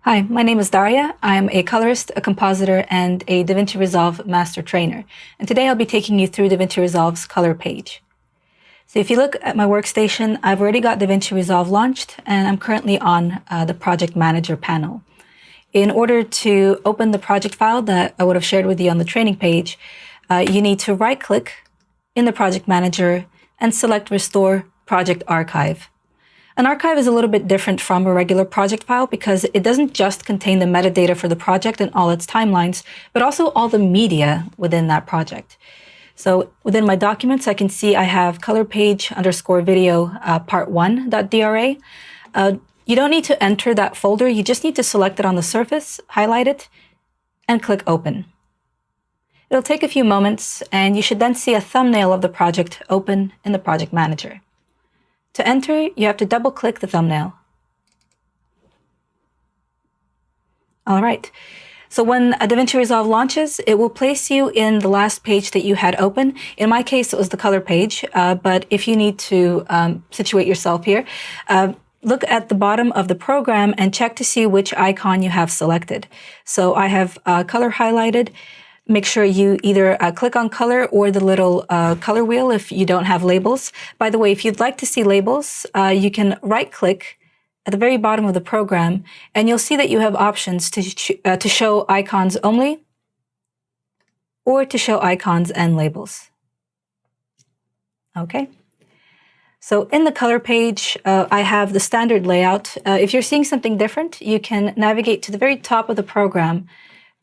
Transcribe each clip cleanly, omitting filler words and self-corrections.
Hi, my name is Daria. I'm a colorist, a compositor, and a DaVinci Resolve master trainer. And today I'll be taking you through DaVinci Resolve's color page. So if you look at my workstation, I've already got DaVinci Resolve launched, and I'm currently on the Project Manager panel. In order to open the project file that I would have shared with you on the training page, you need to right-click in the Project Manager and select Restore Project Archive. An archive is a little bit different from a regular project file because it doesn't just contain the metadata for the project and all its timelines, but also all the media within that project. So within my documents, I can see I have color page _ video part1.dra. You don't need to enter that folder. You just need to select it on the surface, highlight it, and click Open. It'll take a few moments, and you should then see a thumbnail of the project open in the Project Manager. To enter, you have to double-click the thumbnail. All right. So when DaVinci Resolve launches, it will place you in the last page that you had open. In my case, it was the color page, but if you need to situate yourself here, look at the bottom of the program and check to see which icon you have selected. So I have color highlighted. Make sure you either click on color or the little color wheel if you don't have labels. By the way, if you'd like to see labels, you can right-click at the very bottom of the program, and you'll see that you have options to show icons only or to show icons and labels. Okay. So in the color page, I have the standard layout. If you're seeing something different, you can navigate to the very top of the program,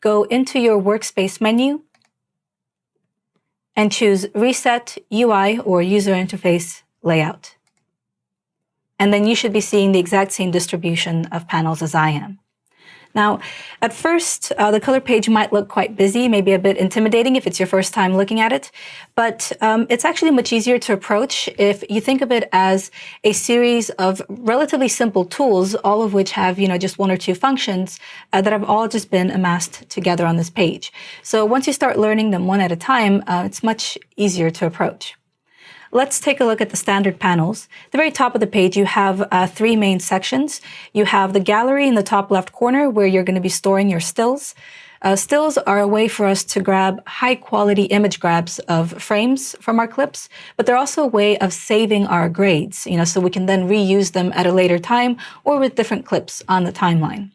go into your workspace menu, and choose Reset UI or User Interface Layout. And then you should be seeing the exact same distribution of panels as I am. Now, at first, the color page might look quite busy, maybe a bit intimidating if it's your first time looking at it, but it's actually much easier to approach if you think of it as a series of relatively simple tools, all of which have, just one or two functions that have all just been amassed together on this page. So once you start learning them one at a time, it's much easier to approach. Let's take a look at the standard panels. At the very top of the page, you have three main sections. You have the gallery in the top left corner where you're going to be storing your stills. Stills are a way for us to grab high-quality image grabs of frames from our clips, but they're also a way of saving our grades, so we can then reuse them at a later time or with different clips on the timeline.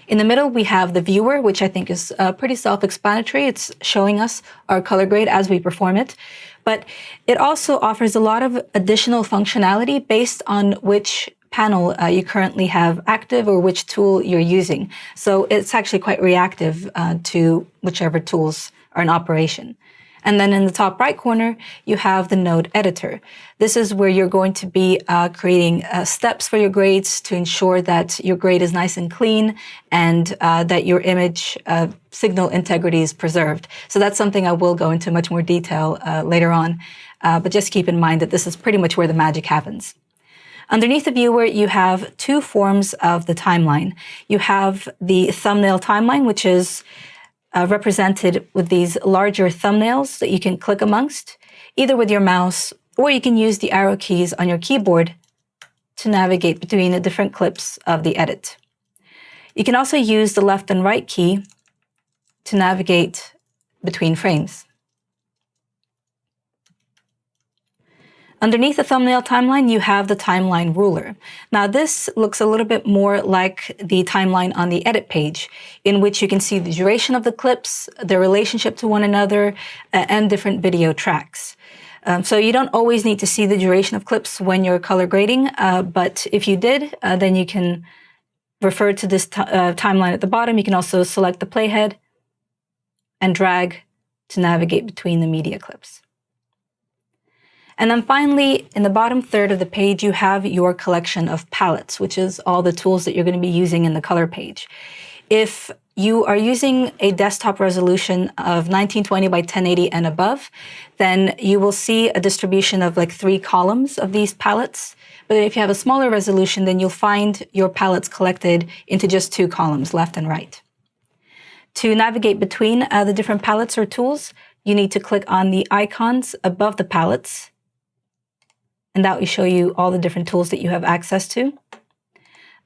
In the middle, we have the viewer, which I think is pretty self-explanatory. It's showing us our color grade as we perform it. But it also offers a lot of additional functionality based on which panel you currently have active or which tool you're using. So it's actually quite reactive to whichever tools are in operation. And then in the top right corner, you have the node editor. This is where you're going to be creating steps for your grades to ensure that your grade is nice and clean and that your image signal integrity is preserved. So that's something I will go into much more detail later on. But just keep in mind that this is pretty much where the magic happens. Underneath the viewer, you have two forms of the timeline. You have the thumbnail timeline, which is represented with these larger thumbnails that you can click amongst, either with your mouse, or you can use the arrow keys on your keyboard to navigate between the different clips of the edit. You can also use the left and right key to navigate between frames. Underneath the thumbnail timeline, you have the timeline ruler. Now, this looks a little bit more like the timeline on the edit page, in which you can see the duration of the clips, their relationship to one another, and different video tracks. So you don't always need to see the duration of clips when you're color grading, but if you did, then you can refer to this timeline at the bottom. You can also select the playhead and drag to navigate between the media clips. And then finally, in the bottom third of the page, you have your collection of palettes, which is all the tools that you're going to be using in the color page. If you are using a desktop resolution of 1920 by 1080 and above, then you will see a distribution of like 3 columns of these palettes. But if you have a smaller resolution, then you'll find your palettes collected into just 2 columns, left and right. To navigate between the different palettes or tools, you need to click on the icons above the palettes, and that will show you all the different tools that you have access to.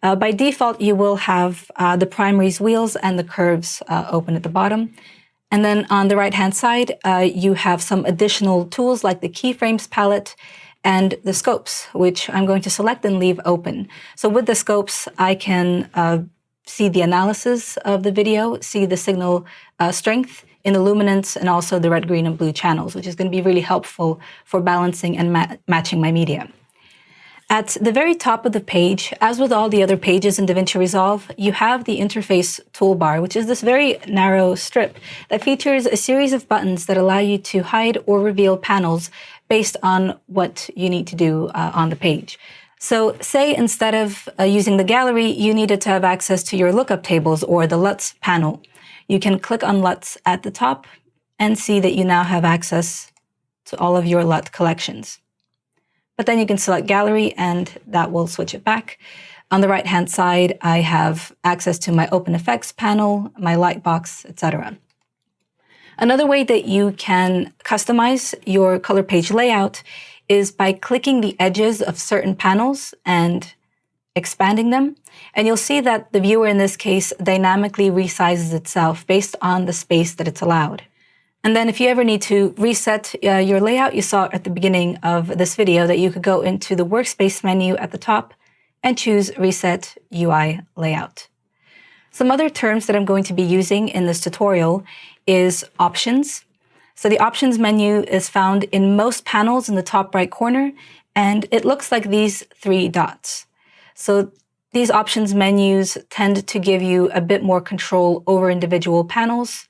By default, you will have the primaries wheels and the curves open at the bottom. And then on the right-hand side, you have some additional tools like the keyframes palette and the scopes, which I'm going to select and leave open. So with the scopes, I can see the analysis of the video, see the signal strength in the luminance, and also the red, green, and blue channels, which is going to be really helpful for balancing and matching my media. At the very top of the page, as with all the other pages in DaVinci Resolve, you have the interface toolbar, which is this very narrow strip that features a series of buttons that allow you to hide or reveal panels based on what you need to do on the page. So say instead of using the gallery, you needed to have access to your lookup tables or the LUTs panel. You can click on LUTs at the top and see that you now have access to all of your LUT collections. But then you can select gallery and that will switch it back. On the right-hand side, I have access to my open effects panel, my light box, etc. Another way that you can customize your color page layout is by clicking the edges of certain panels and expanding them. And you'll see that the viewer in this case dynamically resizes itself based on the space that it's allowed. And then if you ever need to reset your layout, you saw at the beginning of this video that you could go into the workspace menu at the top and choose Reset UI Layout. Some other terms that I'm going to be using in this tutorial is options. So the options menu is found in most panels in the top right corner, and it looks like these three dots. So these options menus tend to give you a bit more control over individual panels,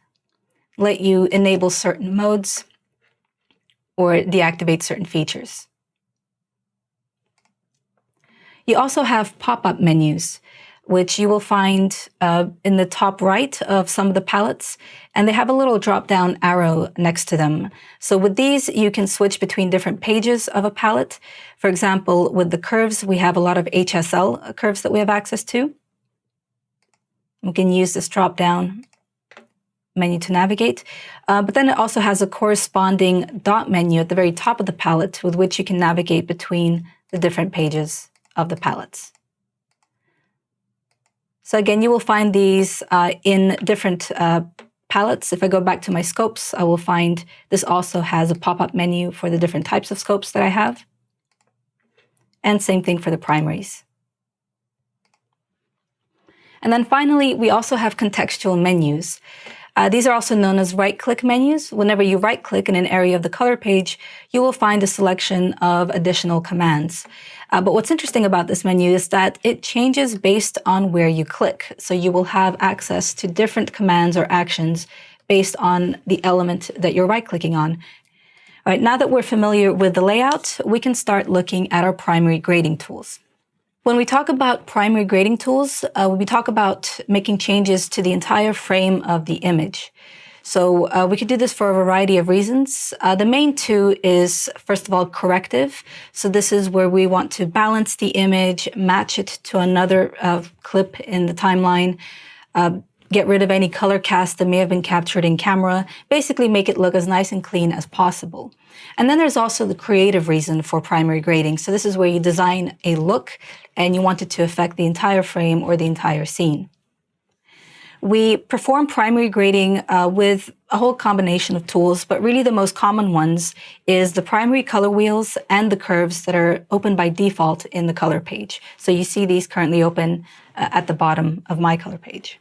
let you enable certain modes, or deactivate certain features. You also have pop-up menus, which you will find in the top right of some of the palettes, and they have a little drop-down arrow next to them. So with these, you can switch between different pages of a palette. For example, with the curves, we have a lot of HSL curves that we have access to. We can use this drop-down menu to navigate, but then it also has a corresponding dot menu at the very top of the palette with which you can navigate between the different pages of the palettes. So again, you will find these in different palettes. If I go back to my scopes, I will find this also has a pop-up menu for the different types of scopes that I have. And same thing for the primaries. And then finally, we also have contextual menus. These are also known as right-click menus. Whenever you right-click in an area of the color page, you will find a selection of additional commands. But what's interesting about this menu is that it changes based on where you click. So you will have access to different commands or actions based on the element that you're right-clicking on. All right, now that we're familiar with the layout, we can start looking at our primary grading tools. When we talk about primary grading tools, we talk about making changes to the entire frame of the image. So we could do this for a variety of reasons. The main two is, first of all, corrective. So this is where we want to balance the image, match it to another clip in the timeline, get rid of any color cast that may have been captured in camera, basically make it look as nice and clean as possible. And then there's also the creative reason for primary grading. So this is where you design a look and you want it to affect the entire frame or the entire scene. We perform primary grading with a whole combination of tools, but really the most common ones is the primary color wheels and the curves that are open by default in the color page. So you see these currently open at the bottom of my color page.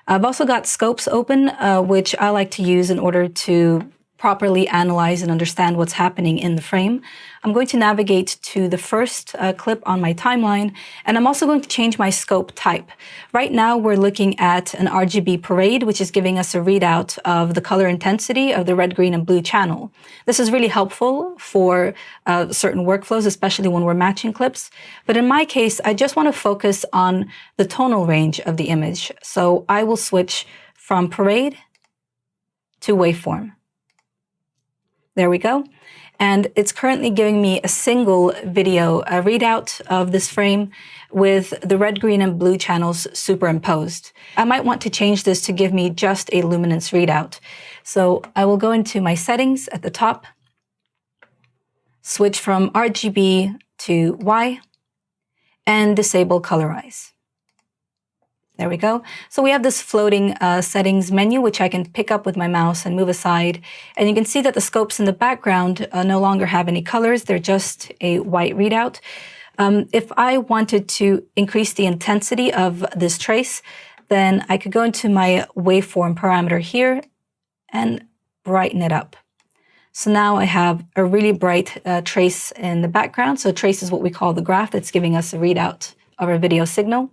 I've also got scopes open, which I like to use in order to properly analyze and understand what's happening in the frame. I'm going to navigate to the first clip on my timeline, and I'm also going to change my scope type. Right now, we're looking at an RGB parade, which is giving us a readout of the color intensity of the red, green, and blue channel. This is really helpful for certain workflows, especially when we're matching clips. But in my case, I just want to focus on the tonal range of the image. So I will switch from parade to waveform. There we go. And it's currently giving me a single video readout of this frame with the red, green, and blue channels superimposed. I might want to change this to give me just a luminance readout. So I will go into my settings at the top, switch from RGB to Y, and disable colorize. There we go. So we have this floating settings menu, which I can pick up with my mouse and move aside. And you can see that the scopes in the background no longer have any colors. They're just a white readout. If I wanted to increase the intensity of this trace, then I could go into my waveform parameter here and brighten it up. So now I have a really bright trace in the background. So trace is what we call the graph that's giving us a readout of our video signal.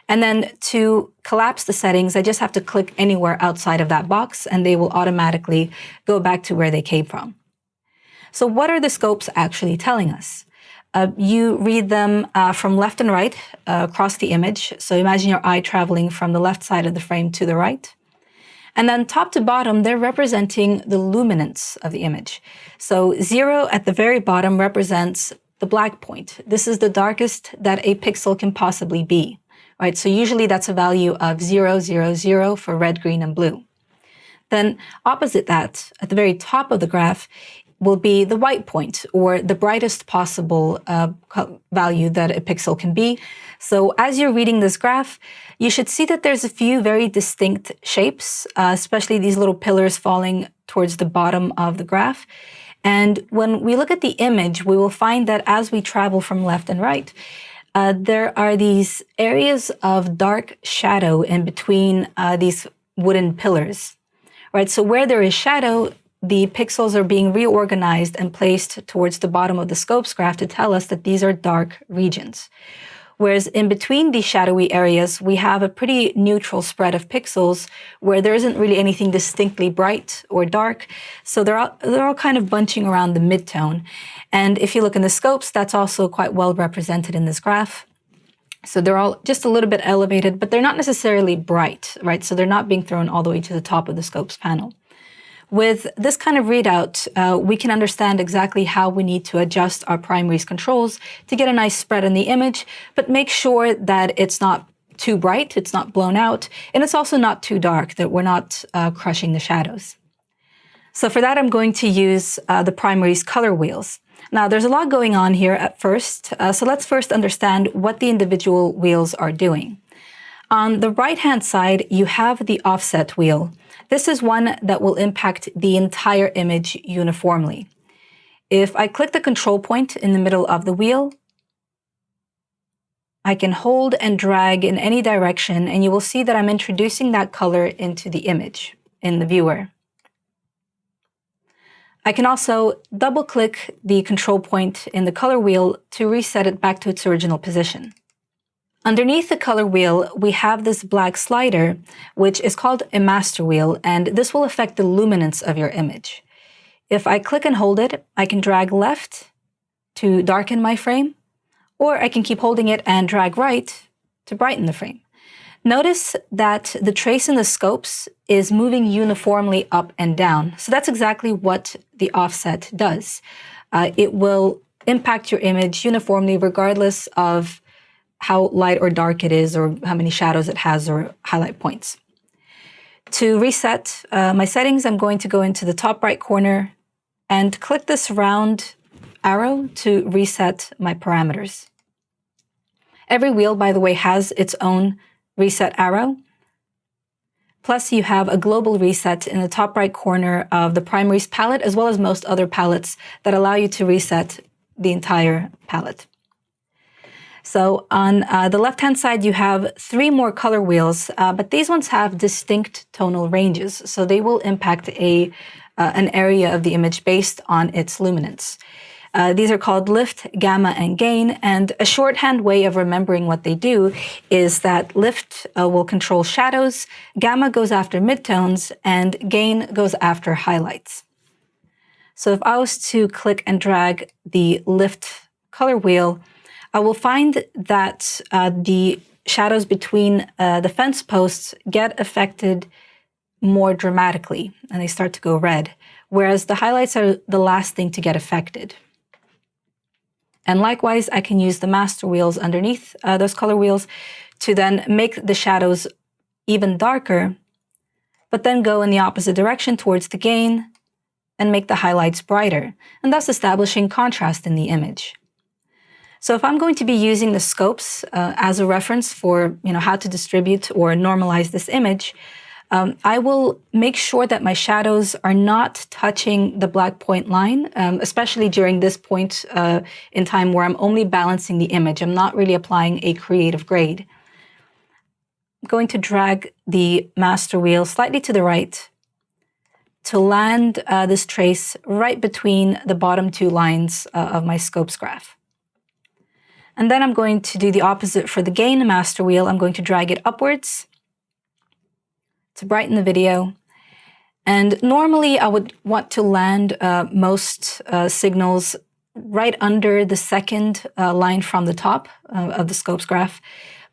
And then to collapse the settings, I just have to click anywhere outside of that box and they will automatically go back to where they came from. So what are the scopes actually telling us? You read them from left and right across the image. So imagine your eye traveling from the left side of the frame to the right. And then top to bottom, they're representing the luminance of the image. So 0 at the very bottom represents the black point. This is the darkest that a pixel can possibly be. Right, so usually that's a value of 0, 0, 0 for red, green, and blue. Then opposite that, at the very top of the graph, will be the white point, or the brightest possible value that a pixel can be. So as you're reading this graph, you should see that there's a few very distinct shapes, especially these little pillars falling towards the bottom of the graph. And when we look at the image, we will find that as we travel from left and right, there are these areas of dark shadow in between these wooden pillars, right? So where there is shadow, the pixels are being reorganized and placed towards the bottom of the scopes graph to tell us that these are dark regions. Whereas in between these shadowy areas, we have a pretty neutral spread of pixels where there isn't really anything distinctly bright or dark. So they're all kind of bunching around the midtone. And if you look in the scopes, that's also quite well represented in this graph. So they're all just a little bit elevated, but they're not necessarily bright, right? So they're not being thrown all the way to the top of the scopes panel. With this kind of readout, we can understand exactly how we need to adjust our primaries controls to get a nice spread in the image, but make sure that it's not too bright, it's not blown out, and it's also not too dark, that we're not crushing the shadows. So for that, I'm going to use the primaries color wheels. Now, there's a lot going on here at first, so let's first understand what the individual wheels are doing. On the right-hand side, you have the offset wheel. This is one that will impact the entire image uniformly. If I click the control point in the middle of the wheel, I can hold and drag in any direction, and you will see that I'm introducing that color into the image in the viewer. I can also double-click the control point in the color wheel to reset it back to its original position. Underneath the color wheel, we have this black slider, which is called a master wheel, and this will affect the luminance of your image. If I click and hold it, I can drag left to darken my frame, or I can keep holding it and drag right to brighten the frame. Notice that the trace in the scopes is moving uniformly up and down. So that's exactly what the offset does. It will impact your image uniformly regardless of how light or dark it is, or how many shadows it has, or highlight points. To reset my settings, I'm going to go into the top right corner and click this round arrow to reset my parameters. Every wheel, by the way, has its own reset arrow. Plus, you have a global reset in the top right corner of the primaries palette, as well as most other palettes that allow you to reset the entire palette. So on the left-hand side, you have 3 more color wheels, but these ones have distinct tonal ranges. So they will impact an area of the image based on its luminance. These are called lift, gamma, and gain. And a shorthand way of remembering what they do is that lift will control shadows, gamma goes after midtones, and gain goes after highlights. So if I was to click and drag the lift color wheel, I will find that the shadows between the fence posts get affected more dramatically, and they start to go red, whereas the highlights are the last thing to get affected. And likewise, I can use the master wheels underneath those color wheels to then make the shadows even darker, but then go in the opposite direction towards the gain and make the highlights brighter, and thus establishing contrast in the image. So if I'm going to be using the scopes as a reference for how to distribute or normalize this image, I will make sure that my shadows are not touching the black point line, especially during this point in time where I'm only balancing the image. I'm not really applying a creative grade. I'm going to drag the master wheel slightly to the right to land this trace right between the bottom two lines of my scopes graph. And then I'm going to do the opposite for the gain master wheel. I'm going to drag it upwards to brighten the video. And normally I would want to land most signals right under the second line from the top of the scopes graph.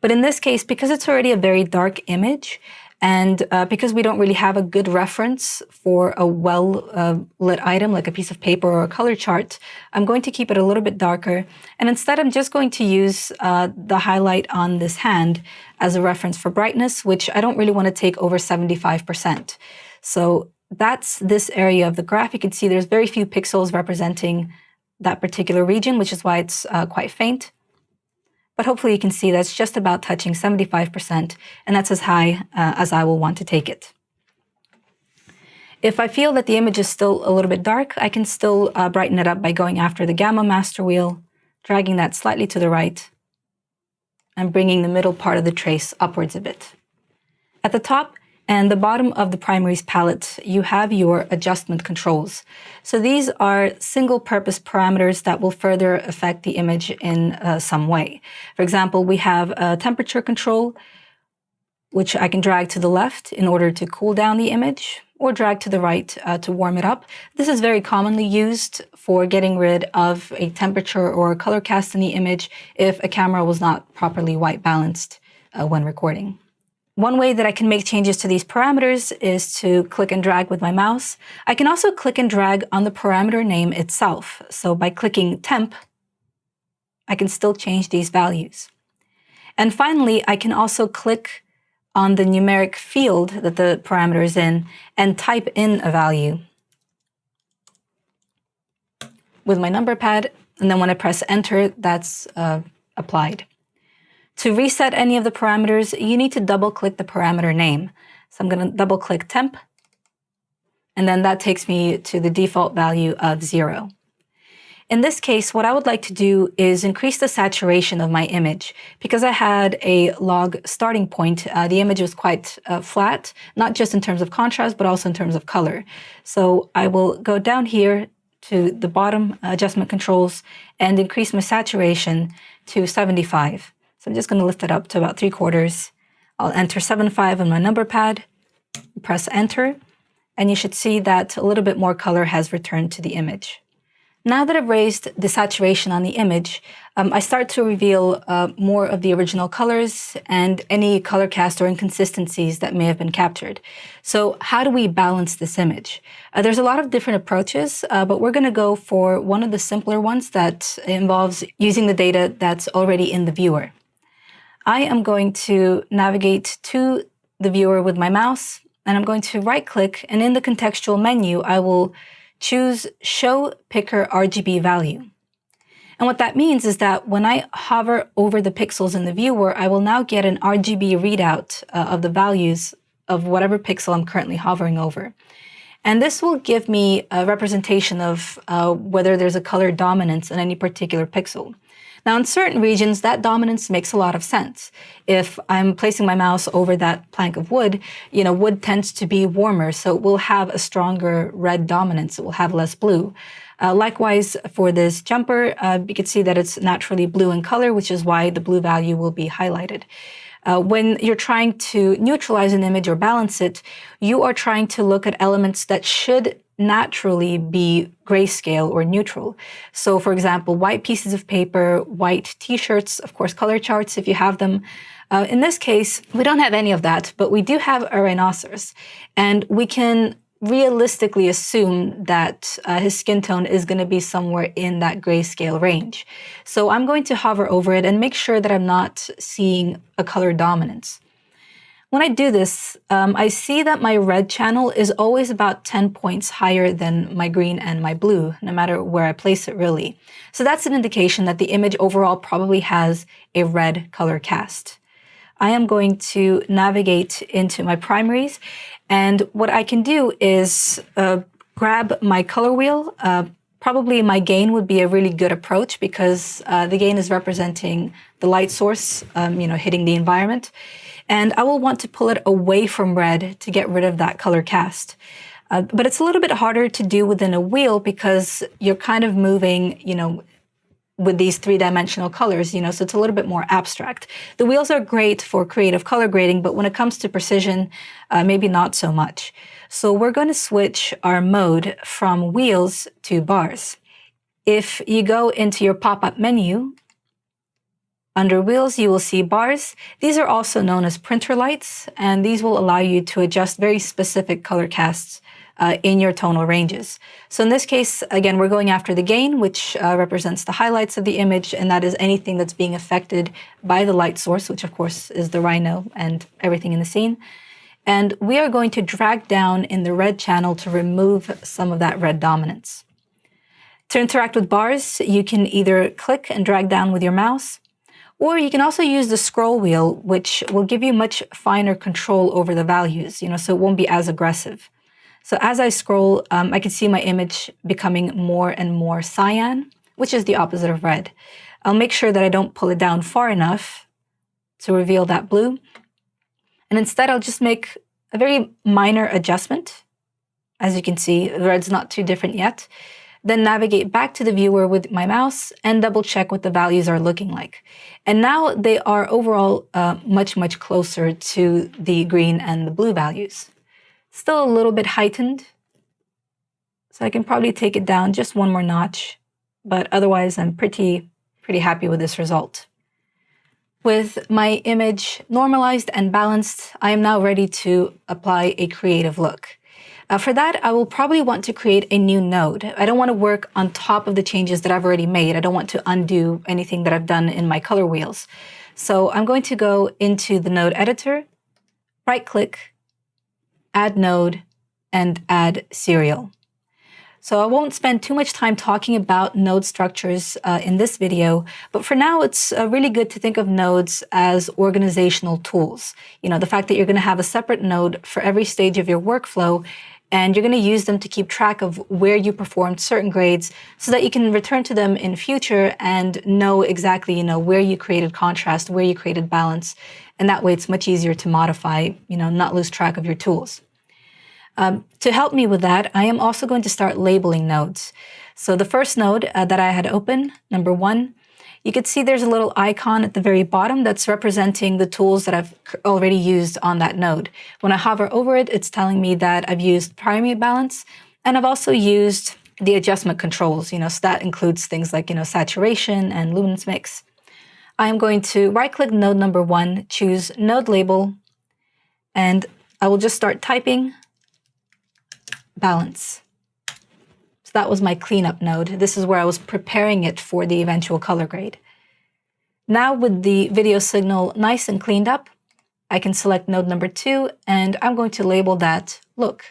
But in this case, because it's already a very dark image, and because we don't really have a good reference for a well-lit item like a piece of paper or a color chart, I'm going to keep it a little bit darker. And instead, I'm just going to use the highlight on this hand as a reference for brightness, which I don't really want to take over 75%. So that's this area of the graph. You can see there's very few pixels representing that particular region, which is why it's quite faint. But hopefully you can see that's just about touching 75%, and that's as high as I will want to take it. If I feel that the image is still a little bit dark, I can still brighten it up by going after the gamma master wheel, dragging that slightly to the right, and bringing the middle part of the trace upwards a bit. At the top and the bottom of the primaries palette, you have your adjustment controls. So these are single-purpose parameters that will further affect the image in some way. For example, we have a temperature control, which I can drag to the left in order to cool down the image, or drag to the right to warm it up. This is very commonly used for getting rid of a temperature or a color cast in the image if a camera was not properly white balanced when recording. One way that I can make changes to these parameters is to click and drag with my mouse. I can also click and drag on the parameter name itself. So by clicking temp, I can still change these values. And finally, I can also click on the numeric field that the parameter is in and type in a value with my number pad. And then when I press enter, that's applied. To reset any of the parameters, you need to double-click the parameter name. So I'm going to double-click temp, and then that takes me to the default value of 0. In this case, what I would like to do is increase the saturation of my image. Because I had a log starting point, the image was quite flat, not just in terms of contrast, but also in terms of color. So I will go down here to the bottom adjustment controls and increase my saturation to 75. So I'm just going to lift it up to about 3/4. I'll enter 75 on my number pad, press enter, and you should see that a little bit more color has returned to the image. Now that I've raised the saturation on the image, I start to reveal more of the original colors and any color cast or inconsistencies that may have been captured. So how do we balance this image? There's a lot of different approaches, but we're going to go for one of the simpler ones that involves using the data that's already in the viewer. I am going to navigate to the viewer with my mouse, and I'm going to right-click, and in the contextual menu, I will choose Show Picker RGB Value. And what that means is that when I hover over the pixels in the viewer, I will now get an RGB readout of the values of whatever pixel I'm currently hovering over. And this will give me a representation of whether there's a color dominance in any particular pixel. Now, in certain regions, that dominance makes a lot of sense. If I'm placing my mouse over that plank of wood, wood tends to be warmer, so it will have a stronger red dominance. It will have less blue. Likewise, for this jumper, you can see that it's naturally blue in color, which is why the blue value will be highlighted. When you're trying to neutralize an image or balance it, you are trying to look at elements that should naturally be grayscale or neutral. So for example, white pieces of paper, white t-shirts, of course, color charts if you have them. In this case, we don't have any of that, but we do have a rhinoceros. And we can realistically assume that his skin tone is going to be somewhere in that grayscale range. So I'm going to hover over it and make sure that I'm not seeing a color dominance. When I do this, I see that my red channel is always about 10 points higher than my green and my blue, no matter where I place it really. So that's an indication that the image overall probably has a red color cast. I am going to navigate into my primaries, and what I can do is grab my color wheel. Probably my gain would be a really good approach because the gain is representing the light source, hitting the environment. And I will want to pull it away from red to get rid of that color cast. But it's a little bit harder to do within a wheel because you're kind of moving, with these three-dimensional colors, so it's a little bit more abstract. The wheels are great for creative color grading, but when it comes to precision, maybe not so much. So we're going to switch our mode from wheels to bars. If you go into your pop-up menu, under wheels, you will see bars. These are also known as printer lights, and these will allow you to adjust very specific color casts in your tonal ranges. So in this case, again, we're going after the gain, which represents the highlights of the image, and that is anything that's being affected by the light source, which of course is the rhino and everything in the scene. And we are going to drag down in the red channel to remove some of that red dominance. To interact with bars, you can either click and drag down with your mouse, or you can also use the scroll wheel, which will give you much finer control over the values, so it won't be as aggressive. So as I scroll, I can see my image becoming more and more cyan, which is the opposite of red. I'll make sure that I don't pull it down far enough to reveal that blue. And instead, I'll just make a very minor adjustment. As you can see, the red's not too different yet. Then navigate back to the viewer with my mouse and double check what the values are looking like. And now they are overall much, much closer to the green and the blue values. Still a little bit heightened, so I can probably take it down just one more notch, but otherwise I'm pretty happy with this result. With my image normalized and balanced, I am now ready to apply a creative look. For that, I will probably want to create a new node. I don't want to work on top of the changes that I've already made. I don't want to undo anything that I've done in my color wheels. So I'm going to go into the node editor, right-click, add node, and add serial. So I won't spend too much time talking about node structures in this video, but for now it's really good to think of nodes as organizational tools. The fact that you're going to have a separate node for every stage of your workflow, and you're going to use them to keep track of where you performed certain grades so that you can return to them in future and know exactly, where you created contrast, where you created balance. And that way it's much easier to modify, not lose track of your tools. To help me with that, I am also going to start labeling nodes. So the first node that I had open, number 1, you can see there's a little icon at the very bottom that's representing the tools that I've already used on that node. When I hover over it, it's telling me that I've used primary balance, and I've also used the adjustment controls, so that includes things like, saturation and luminance mix. I'm going to right-click node number 1, choose node label, and I will just start typing balance. So that was my cleanup node. This is where I was preparing it for the eventual color grade. Now with the video signal nice and cleaned up, I can select node number 2, and I'm going to label that look.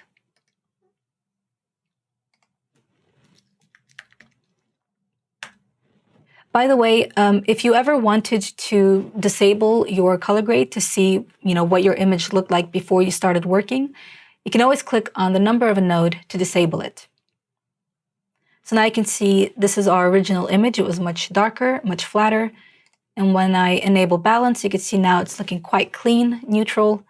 By the way, if you ever wanted to disable your color grade to see, what your image looked like before you started working, you can always click on the number of a node to disable it. So now you can see this is our original image. It was much darker, much flatter. And when I enable balance, you can see now it's looking quite clean, neutral,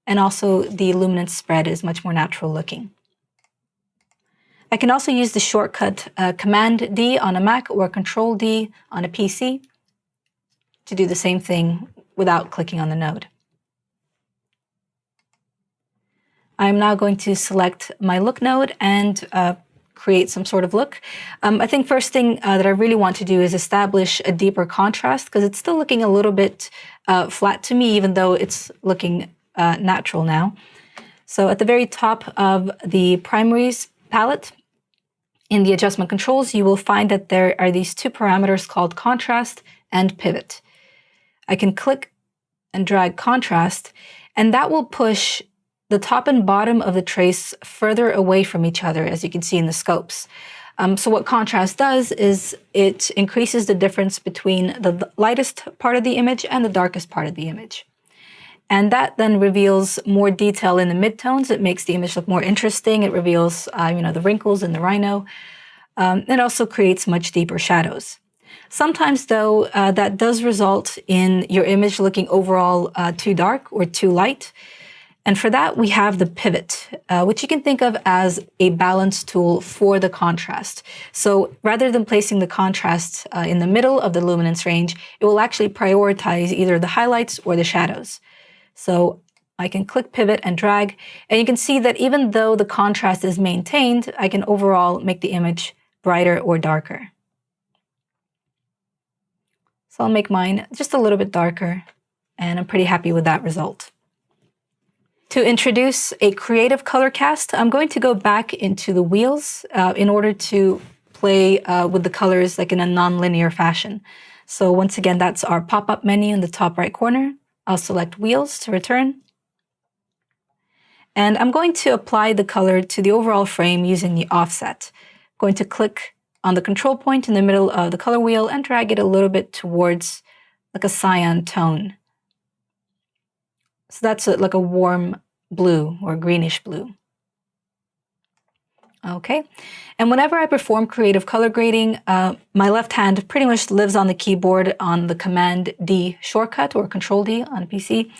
and also the luminance spread is much more natural looking. I can also use the shortcut Command D on a Mac or Control D on a PC to do the same thing without clicking on the node. I'm now going to select my look node and create some sort of look. I think first thing that I really want to do is establish a deeper contrast because it's still looking a little bit flat to me, even though it's looking natural now. So at the very top of the primaries palette, in the adjustment controls, you will find that there are these 2 parameters called contrast and pivot. I can click and drag contrast, And that will push the top and bottom of the trace further away from each other, as you can see in the scopes. So what contrast does is it increases the difference between the lightest part of the image and the darkest part of the image. And that then reveals more detail in the midtones. It makes the image look more interesting. It reveals, the wrinkles in the rhino. It also creates much deeper shadows. Sometimes, though, that does result in your image looking overall too dark or too light. And for that, we have the pivot, which you can think of as a balance tool for the contrast. So rather than placing the contrast in the middle of the luminance range, it will actually prioritize either the highlights or the shadows. So I can click pivot and drag, and you can see that even though the contrast is maintained, I can overall make the image brighter or darker. So I'll make mine just a little bit darker, and I'm pretty happy with that result. To introduce a creative color cast, I'm going to go back into the wheels in order to play with the colors like in a non-linear fashion. So once again, that's our pop-up menu in the top right corner. I'll select wheels to return. And I'm going to apply the color to the overall frame using the offset. I'm going to click on the control point in the middle of the color wheel and drag it a little bit towards like a cyan tone. So that's like a warm blue or greenish blue. Okay, and whenever I perform creative color grading, my left hand pretty much lives on the keyboard on the Command D shortcut or Control D on PC,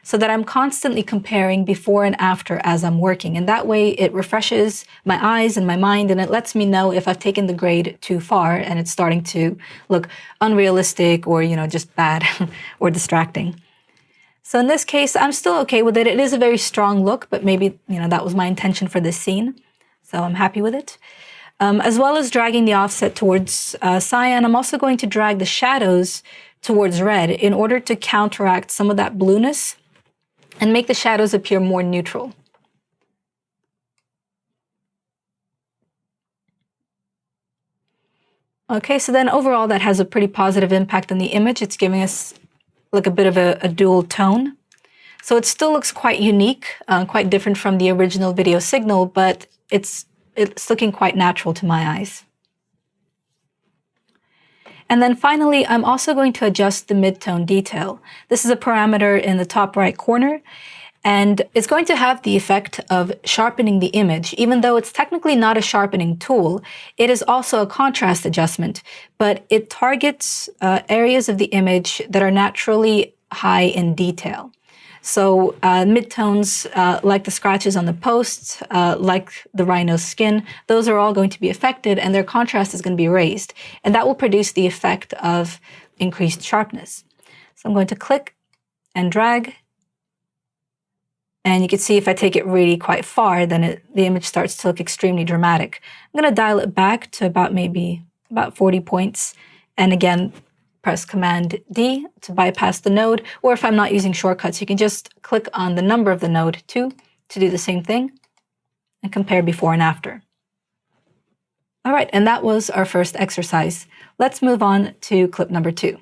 so that I'm constantly comparing before and after as I'm working. And that way it refreshes my eyes and my mind, and it lets me know if I've taken the grade too far and it's starting to look unrealistic or, just bad or distracting. So in this case, I'm still okay with it. It is a very strong look, but maybe, that was my intention for this scene. So I'm happy with it. As well as dragging the offset towards cyan, I'm also going to drag the shadows towards red in order to counteract some of that blueness and make the shadows appear more neutral. Okay, so then overall that has a pretty positive impact on the image. It's giving us like a bit of a dual tone. So it still looks quite unique, quite different from the original video signal, but it's looking quite natural to my eyes. And then finally, I'm also going to adjust the midtone detail. This is a parameter in the top right corner, and it's going to have the effect of sharpening the image. Even though it's technically not a sharpening tool, it is also a contrast adjustment, but it targets areas of the image that are naturally high in detail. So midtones, like the scratches on the posts, like the rhino's skin, those are all going to be affected, and their contrast is going to be raised. And that will produce the effect of increased sharpness. So I'm going to click and drag. And you can see if I take it really quite far, then the image starts to look extremely dramatic. I'm going to dial it back to about 40 points. And again, press Command D to bypass the node. Or if I'm not using shortcuts, you can just click on the number of the node 2 to do the same thing and compare before and after. All right, and that was our first exercise. Let's move on to clip number 2.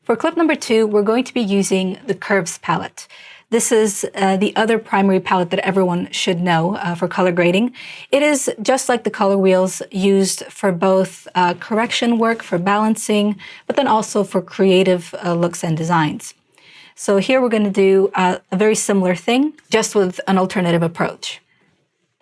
For clip number 2, we're going to be using the Curves palette. This is the other primary palette that everyone should know for color grading. It is just like the color wheels, used for both correction work, for balancing, but then also for creative looks and designs. So here we're going to do a very similar thing, just with an alternative approach.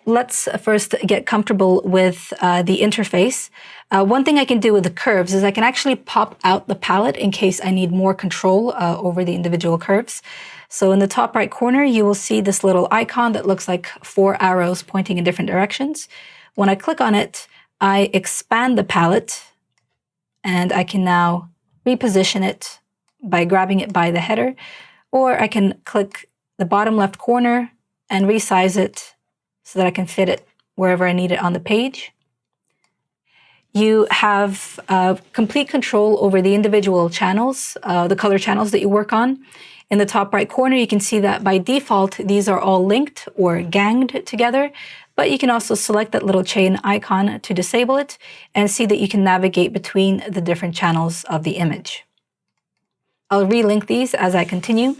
Let's first get comfortable with the interface. One thing I can do with the curves is I can actually pop out the palette in case I need more control over the individual curves. So in the top right corner, you will see this little icon that looks like 4 arrows pointing in different directions. When I click on it, I expand the palette, and I can now reposition it by grabbing it by the header, or I can click the bottom left corner and resize it so that I can fit it wherever I need it on the page. You have complete control over the individual channels, the color channels that you work on. In the top right corner, you can see that by default, these are all linked or ganged together, but you can also select that little chain icon to disable it and see that you can navigate between the different channels of the image. I'll relink these as I continue.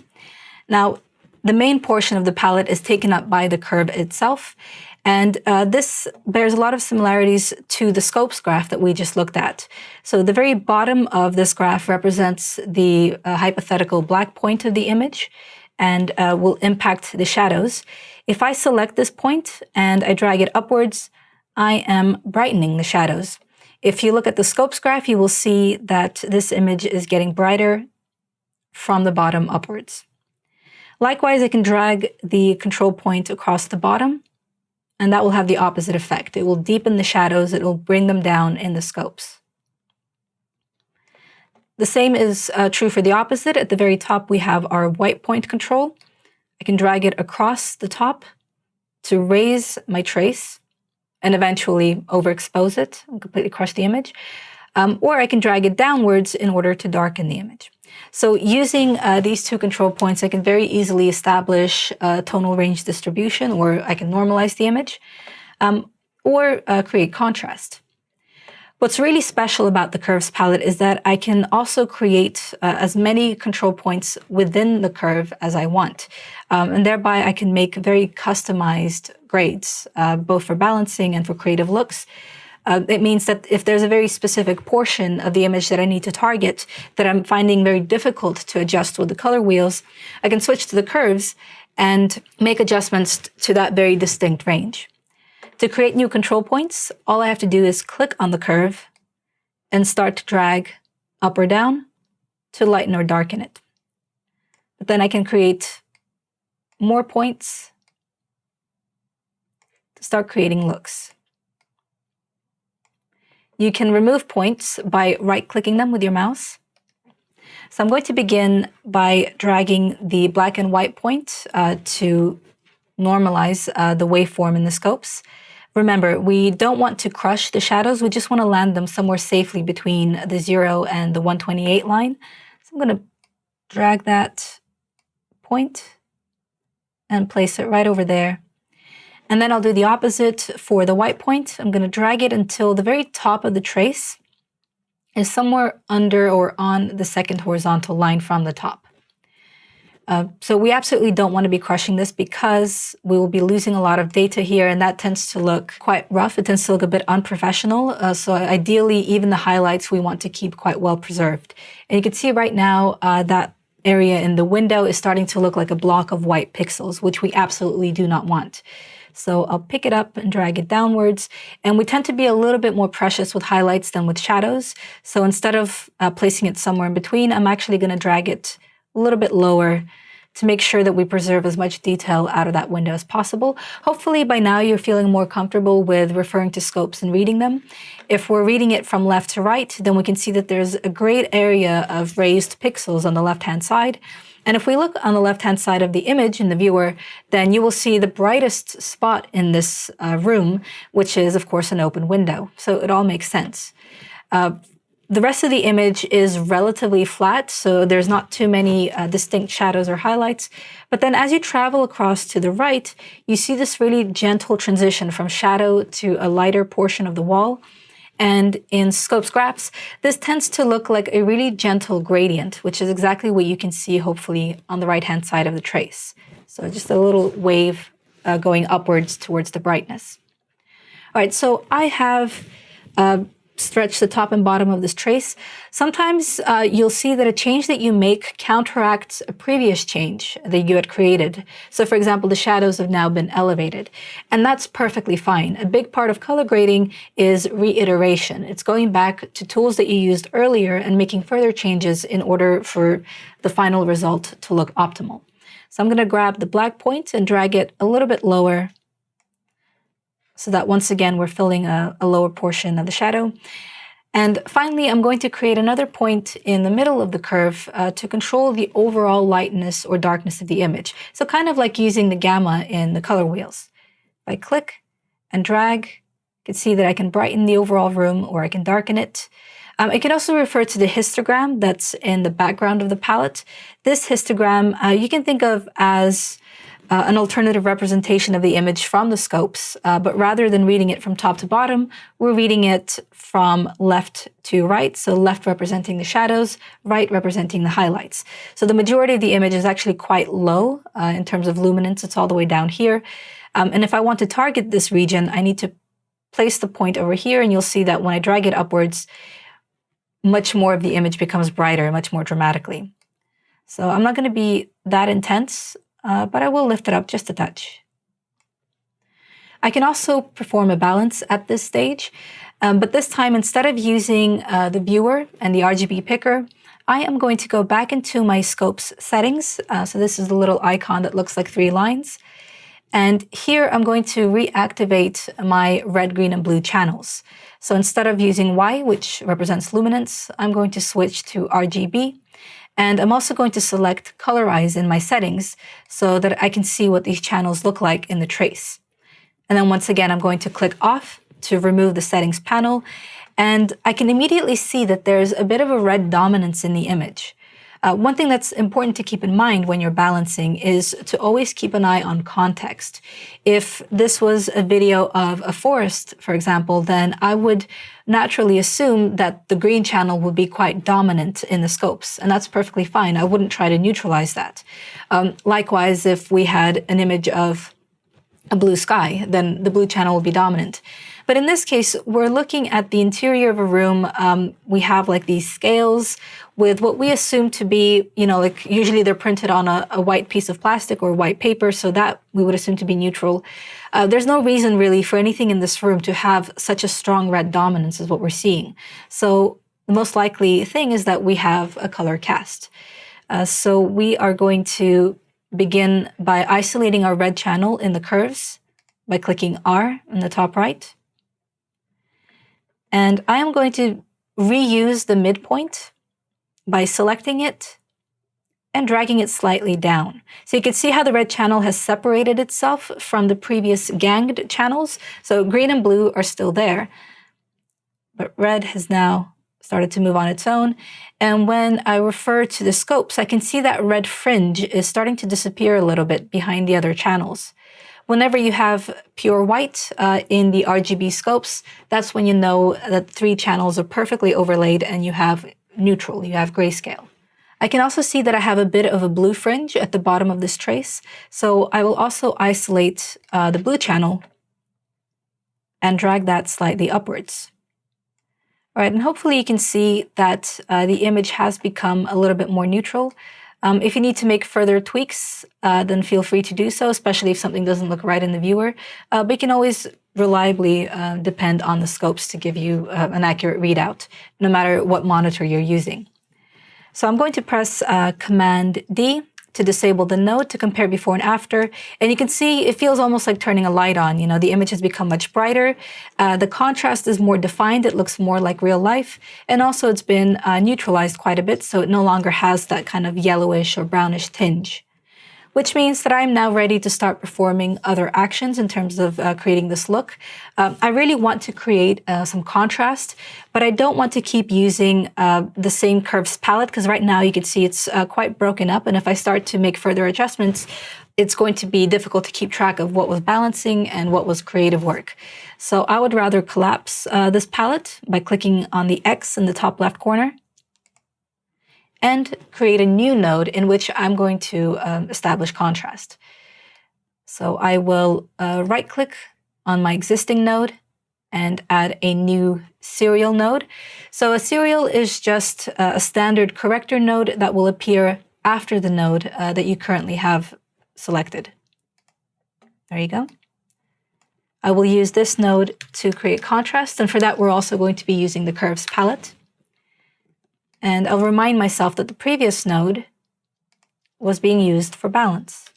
Now, the main portion of the palette is taken up by the curve itself, and this bears a lot of similarities to the scopes graph that we just looked at. So the very bottom of this graph represents the hypothetical black point of the image and will impact the shadows. If I select this point and I drag it upwards, I am brightening the shadows. If you look at the scopes graph, you will see that this image is getting brighter from the bottom upwards. Likewise, I can drag the control point across the bottom, and that will have the opposite effect. It will deepen the shadows, it will bring them down in the scopes. The same is true for the opposite. At the very top, we have our white point control. I can drag it across the top to raise my trace and eventually overexpose it and completely crush the image. Or I can drag it downwards in order to darken the image. So using these two control points, I can very easily establish a tonal range distribution, or I can normalize the image, or create contrast. What's really special about the curves palette is that I can also create as many control points within the curve as I want. And thereby I can make very customized grades, both for balancing and for creative looks. It means that if there's a very specific portion of the image that I need to target that I'm finding very difficult to adjust with the color wheels, I can switch to the curves and make adjustments to that very distinct range. To create new control points, all I have to do is click on the curve and start to drag up or down to lighten or darken it. But then I can create more points to start creating looks. You can remove points by right-clicking them with your mouse. So I'm going to begin by dragging the black and white point to normalize the waveform in the scopes. Remember, we don't want to crush the shadows. We just want to land them somewhere safely between the 0 and the 128 line. So I'm going to drag that point and place it right over there. And then I'll do the opposite for the white point. I'm going to drag it until the very top of the trace is somewhere under or on the second horizontal line from the top. So we absolutely don't want to be crushing this because we will be losing a lot of data here, and that tends to look quite rough. It tends to look a bit unprofessional. So ideally, even the highlights we want to keep quite well preserved. And you can see right now that area in the window is starting to look like a block of white pixels, which we absolutely do not want. So I'll pick it up and drag it downwards. And we tend to be a little bit more precious with highlights than with shadows. So instead of placing it somewhere in between, I'm actually going to drag it a little bit lower to make sure that we preserve as much detail out of that window as possible. Hopefully by now you're feeling more comfortable with referring to scopes and reading them. If we're reading it from left to right, then we can see that there's a great area of raised pixels on the left-hand side. And if we look on the left-hand side of the image in the viewer, then you will see the brightest spot in this room, which is, of course, an open window. So it all makes sense. The rest of the image is relatively flat, so there's not too many distinct shadows or highlights. But then as you travel across to the right, you see this really gentle transition from shadow to a lighter portion of the wall. And in scopes graphs, this tends to look like a really gentle gradient, which is exactly what you can see hopefully on the right-hand side of the trace. So just a little wave going upwards towards the brightness. All right, so I have stretch the top and bottom of this trace. Sometimes you'll see that a change that you make counteracts a previous change that you had created. So for example, the shadows have now been elevated, and that's perfectly fine. A big part of color grading is reiteration. It's going back to tools that you used earlier and making further changes in order for the final result to look optimal. So I'm going to grab the black point and drag it a little bit lower, so that once again, we're filling a lower portion of the shadow. And finally, I'm going to create another point in the middle of the curve to control the overall lightness or darkness of the image. So kind of like using the gamma in the color wheels. If I click and drag, you can see that I can brighten the overall room or I can darken it. I can also refer to the histogram that's in the background of the palette. This histogram you can think of as an alternative representation of the image from the scopes, but rather than reading it from top to bottom, we're reading it from left to right. So left representing the shadows, right representing the highlights. So the majority of the image is actually quite low in terms of luminance. It's all the way down here. And if I want to target this region, I need to place the point over here, and you'll see that when I drag it upwards, much more of the image becomes brighter, much more dramatically. So I'm not going to be that intense, but I will lift it up just a touch. I can also perform a balance at this stage, but this time, instead of using the viewer and the RGB picker, I am going to go back into my scope's settings. So this is the little icon that looks like 3 lines. And here I'm going to reactivate my red, green, and blue channels. So instead of using Y, which represents luminance, I'm going to switch to RGB. And I'm also going to select colorize in my settings so that I can see what these channels look like in the trace. And then once again, I'm going to click off to remove the settings panel. And I can immediately see that there's a bit of a red dominance in the image. One thing that's important to keep in mind when you're balancing is to always keep an eye on context. If this was a video of a forest, for example, then I would naturally assume that the green channel would be quite dominant in the scopes, and that's perfectly fine. I wouldn't try to neutralize that. Likewise, if we had an image of a blue sky, then the blue channel will be dominant. But in this case, we're looking at the interior of a room. We have like these scales with what we assume to be, like usually they're printed on a white piece of plastic or white paper, so that we would assume to be neutral. There's no reason really for anything in this room to have such a strong red dominance as what we're seeing. So the most likely thing is that we have a color cast. So we are going to begin by isolating our red channel in the curves by clicking R in the top right. And I am going to reuse the midpoint by selecting it and dragging it slightly down. So you can see how the red channel has separated itself from the previous ganged channels. So green and blue are still there, but red has now started to move on its own. And when I refer to the scopes, I can see that red fringe is starting to disappear a little bit behind the other channels. Whenever you have pure white in the RGB scopes, that's when you know that 3 channels are perfectly overlaid and you have neutral, you have grayscale. I can also see that I have a bit of a blue fringe at the bottom of this trace, so I will also isolate the blue channel and drag that slightly upwards. All right, and hopefully you can see that the image has become a little bit more neutral. If you need to make further tweaks, then feel free to do so, especially if something doesn't look right in the viewer. But you can always reliably depend on the scopes to give you an accurate readout, no matter what monitor you're using. So I'm going to press Command D to disable the node to compare before and after. And you can see it feels almost like turning a light on. The image has become much brighter. The contrast is more defined. It looks more like real life. And also it's been neutralized quite a bit, so it no longer has that kind of yellowish or brownish tinge. Which means that I'm now ready to start performing other actions in terms of creating this look. I really want to create some contrast, but I don't want to keep using the same curves palette, because right now you can see it's quite broken up, and if I start to make further adjustments, it's going to be difficult to keep track of what was balancing and what was creative work. So I would rather collapse this palette by clicking on the X in the top left corner, and create a new node in which I'm going to establish contrast. So I will right-click on my existing node and add a new serial node. So a serial is just a standard corrector node that will appear after the node that you currently have selected. There you go. I will use this node to create contrast, and for that we're also going to be using the curves palette. And I'll remind myself that the previous node was being used for balance.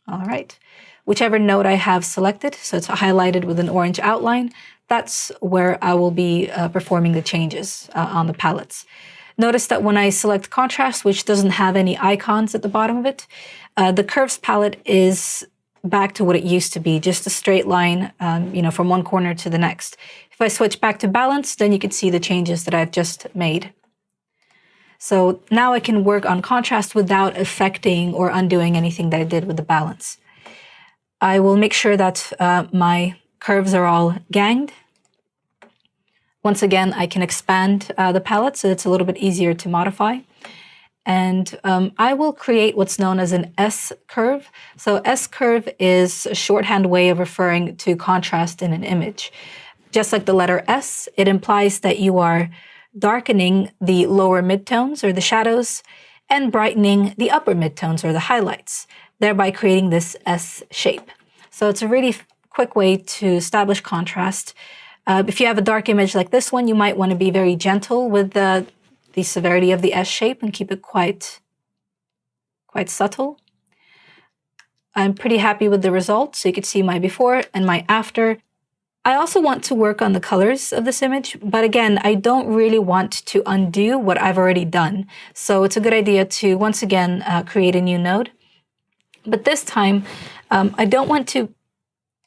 All right, whichever node I have selected, so it's highlighted with an orange outline, that's where I will be performing the changes on the palettes. Notice that when I select contrast, which doesn't have any icons at the bottom of it, the curves palette is back to what it used to be, just a straight line, from one corner to the next. If I switch back to balance, then you can see the changes that I've just made. So now I can work on contrast without affecting or undoing anything that I did with the balance. I will make sure that my curves are all ganged. Once again, I can expand the palette so it's a little bit easier to modify. And I will create what's known as an S-curve. So S-curve is a shorthand way of referring to contrast in an image. Just like the letter S, it implies that you are darkening the lower midtones or the shadows and brightening the upper midtones or the highlights, thereby creating this S shape. So it's a really quick way to establish contrast. If you have a dark image like this one, you might want to be very gentle with the severity of the S shape and keep it quite subtle. I'm pretty happy with the result. So you can see my before and my after. I also want to work on the colors of this image, but again, I don't really want to undo what I've already done. So it's a good idea to, once again, create a new node. But this time, I don't want to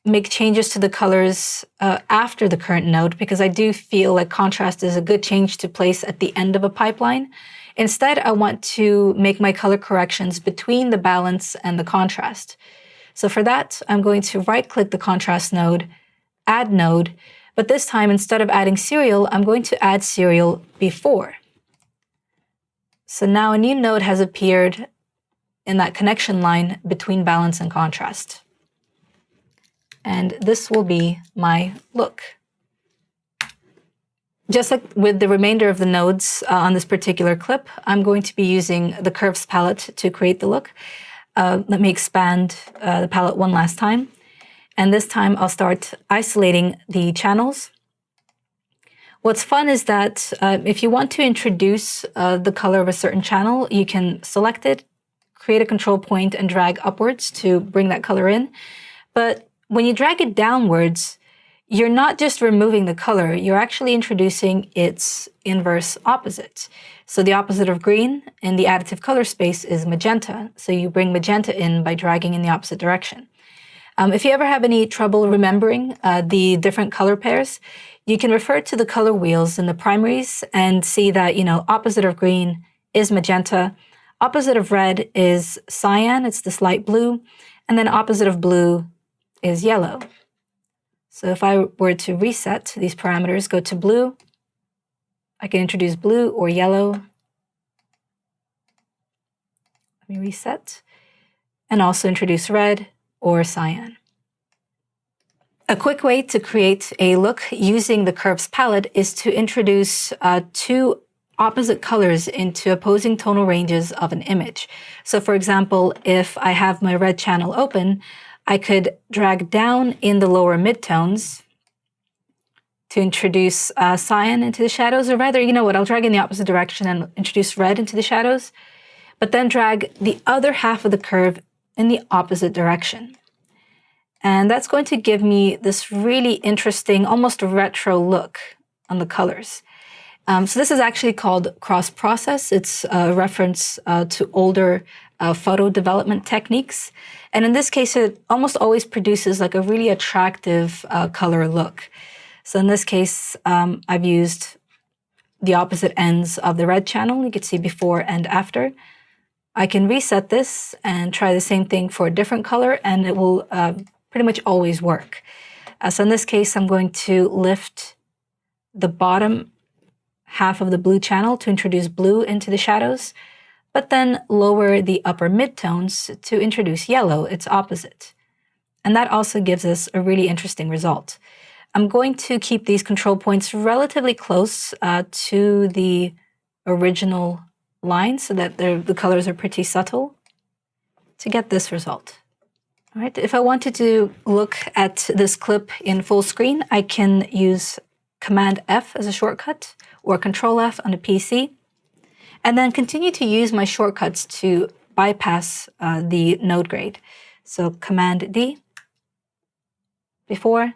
make changes to the colors after the current node, because I do feel like contrast is a good change to place at the end of a pipeline. Instead, I want to make my color corrections between the balance and the contrast. So for that, I'm going to right-click the contrast node, add node, but this time, instead of adding serial, I'm going to add serial before. So now a new node has appeared in that connection line between balance and contrast. And this will be my look. Just like with the remainder of the nodes on this particular clip, I'm going to be using the curves palette to create the look. Let me expand the palette one last time. And this time I'll start isolating the channels. What's fun is that if you want to introduce the color of a certain channel, you can select it, create a control point, and drag upwards to bring that color in. But when you drag it downwards, you're not just removing the color, you're actually introducing its inverse opposite. So the opposite of green in the additive color space is magenta. So you bring magenta in by dragging in the opposite direction. If you ever have any trouble remembering the different color pairs, you can refer to the color wheels in the primaries and see that, opposite of green is magenta, opposite of red is cyan, it's this light blue, and then opposite of blue is yellow. So if I were to reset these parameters, go to blue, I can introduce blue or yellow. Let me reset. And also introduce red or cyan. A quick way to create a look using the curves palette is to introduce two opposite colors into opposing tonal ranges of an image. So for example, if I have my red channel open, I could drag down in the lower midtones to introduce cyan into the shadows, or rather, I'll drag in the opposite direction and introduce red into the shadows, but then drag the other half of the curve in the opposite direction. And that's going to give me this really interesting, almost retro look on the colors. So this is actually called cross-process. It's a reference to older photo development techniques. And in this case, it almost always produces like a really attractive color look. So in this case, I've used the opposite ends of the red channel. You can see before and after. I can reset this and try the same thing for a different color, and it will pretty much always work. So in this case, I'm going to lift the bottom half of the blue channel to introduce blue into the shadows, but then lower the upper midtones to introduce yellow, its opposite. And that also gives us a really interesting result. I'm going to keep these control points relatively close to the original line so that the colors are pretty subtle to get this result. All right, if I wanted to look at this clip in full screen, I can use Command F as a shortcut or Control F on a PC, and then continue to use my shortcuts to bypass the node grade. So Command D, before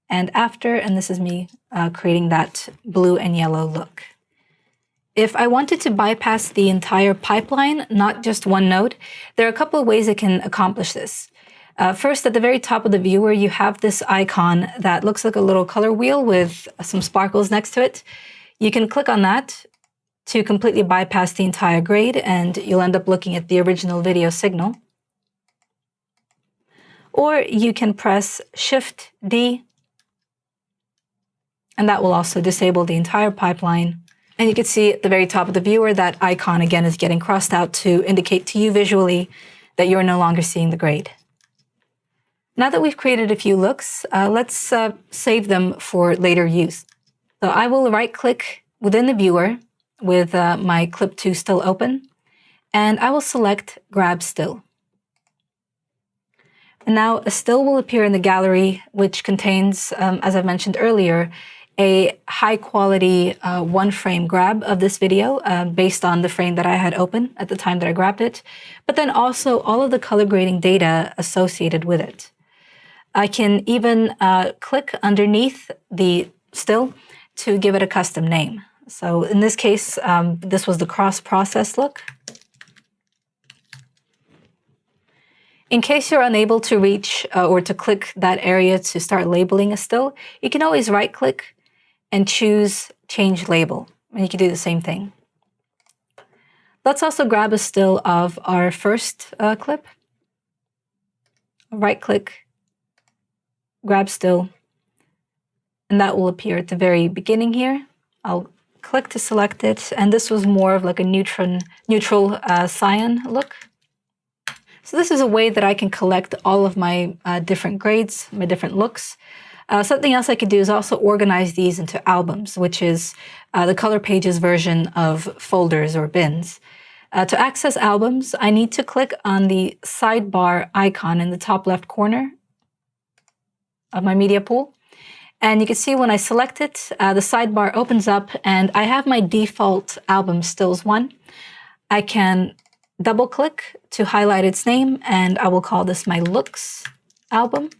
and after, and this is me creating that blue and yellow look. If I wanted to bypass the entire pipeline, not just one node, there are a couple of ways I can accomplish this. First, at the very top of the viewer, you have this icon that looks like a little color wheel with some sparkles next to it. You can click on that to completely bypass the entire grade, and you'll end up looking at the original video signal. Or you can press Shift-D, and that will also disable the entire pipeline. And you can see at the very top of the viewer that icon again is getting crossed out to indicate to you visually that you're no longer seeing the grade. Now that we've created a few looks, let's save them for later use. So I will right-click within the viewer with my Clip 2 still open, and I will select Grab Still. And now a still will appear in the gallery, which contains, as I mentioned earlier, a high-quality one-frame grab of this video based on the frame that I had open at the time that I grabbed it, but then also all of the color grading data associated with it. I can even click underneath the still to give it a custom name. So in this case, this was the cross-process look. In case you're unable to reach or to click that area to start labeling a still, you can always right-click and choose Change Label, and you can do the same thing. Let's also grab a still of our first clip. Right-click, grab still, and that will appear at the very beginning here. I'll click to select it, and this was more of like a neutral cyan look. So this is a way that I can collect all of my different grades, my different looks. Something else I could do is also organize these into albums, which is the Color Pages version of folders or bins. To access albums, I need to click on the sidebar icon in the top left corner of my media pool. And you can see when I select it, the sidebar opens up and I have my default album Stills 1. I can double click to highlight its name, and I will call this my Looks album.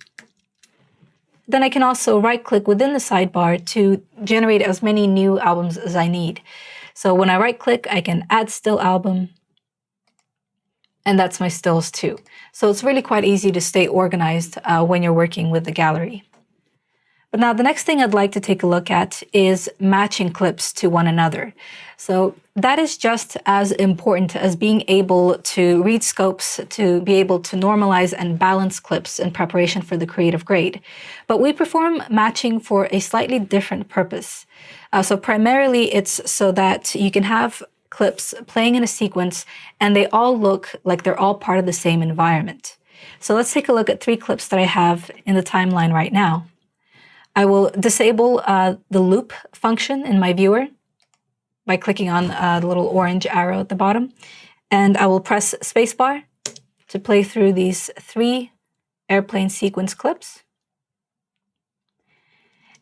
Then I can also right-click within the sidebar to generate as many new albums as I need. So when I right-click, I can add still album, and that's my stills too. So it's really quite easy to stay organized when you're working with the gallery. But now the next thing I'd like to take a look at is matching clips to one another. So that is just as important as being able to read scopes, to be able to normalize and balance clips in preparation for the creative grade. But we perform matching for a slightly different purpose. So primarily it's so that you can have clips playing in a sequence and they all look like they're all part of the same environment. So let's take a look at 3 clips that I have in the timeline right now. I will disable the loop function in my viewer by clicking on the little orange arrow at the bottom. And I will press spacebar to play through these 3 airplane sequence clips.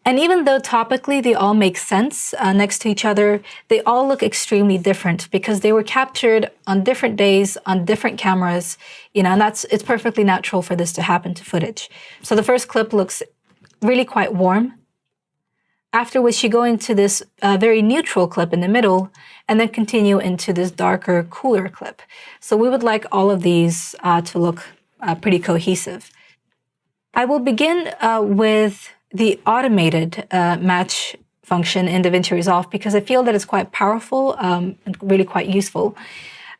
And even though topically they all make sense next to each other, they all look extremely different because they were captured on different days, on different cameras, and it's perfectly natural for this to happen to footage. So the first clip looks really quite warm, after which you go into this very neutral clip in the middle and then continue into this darker, cooler clip. So we would like all of these to look pretty cohesive. I will begin with the automated match function in DaVinci Resolve because I feel that it's quite powerful and really quite useful.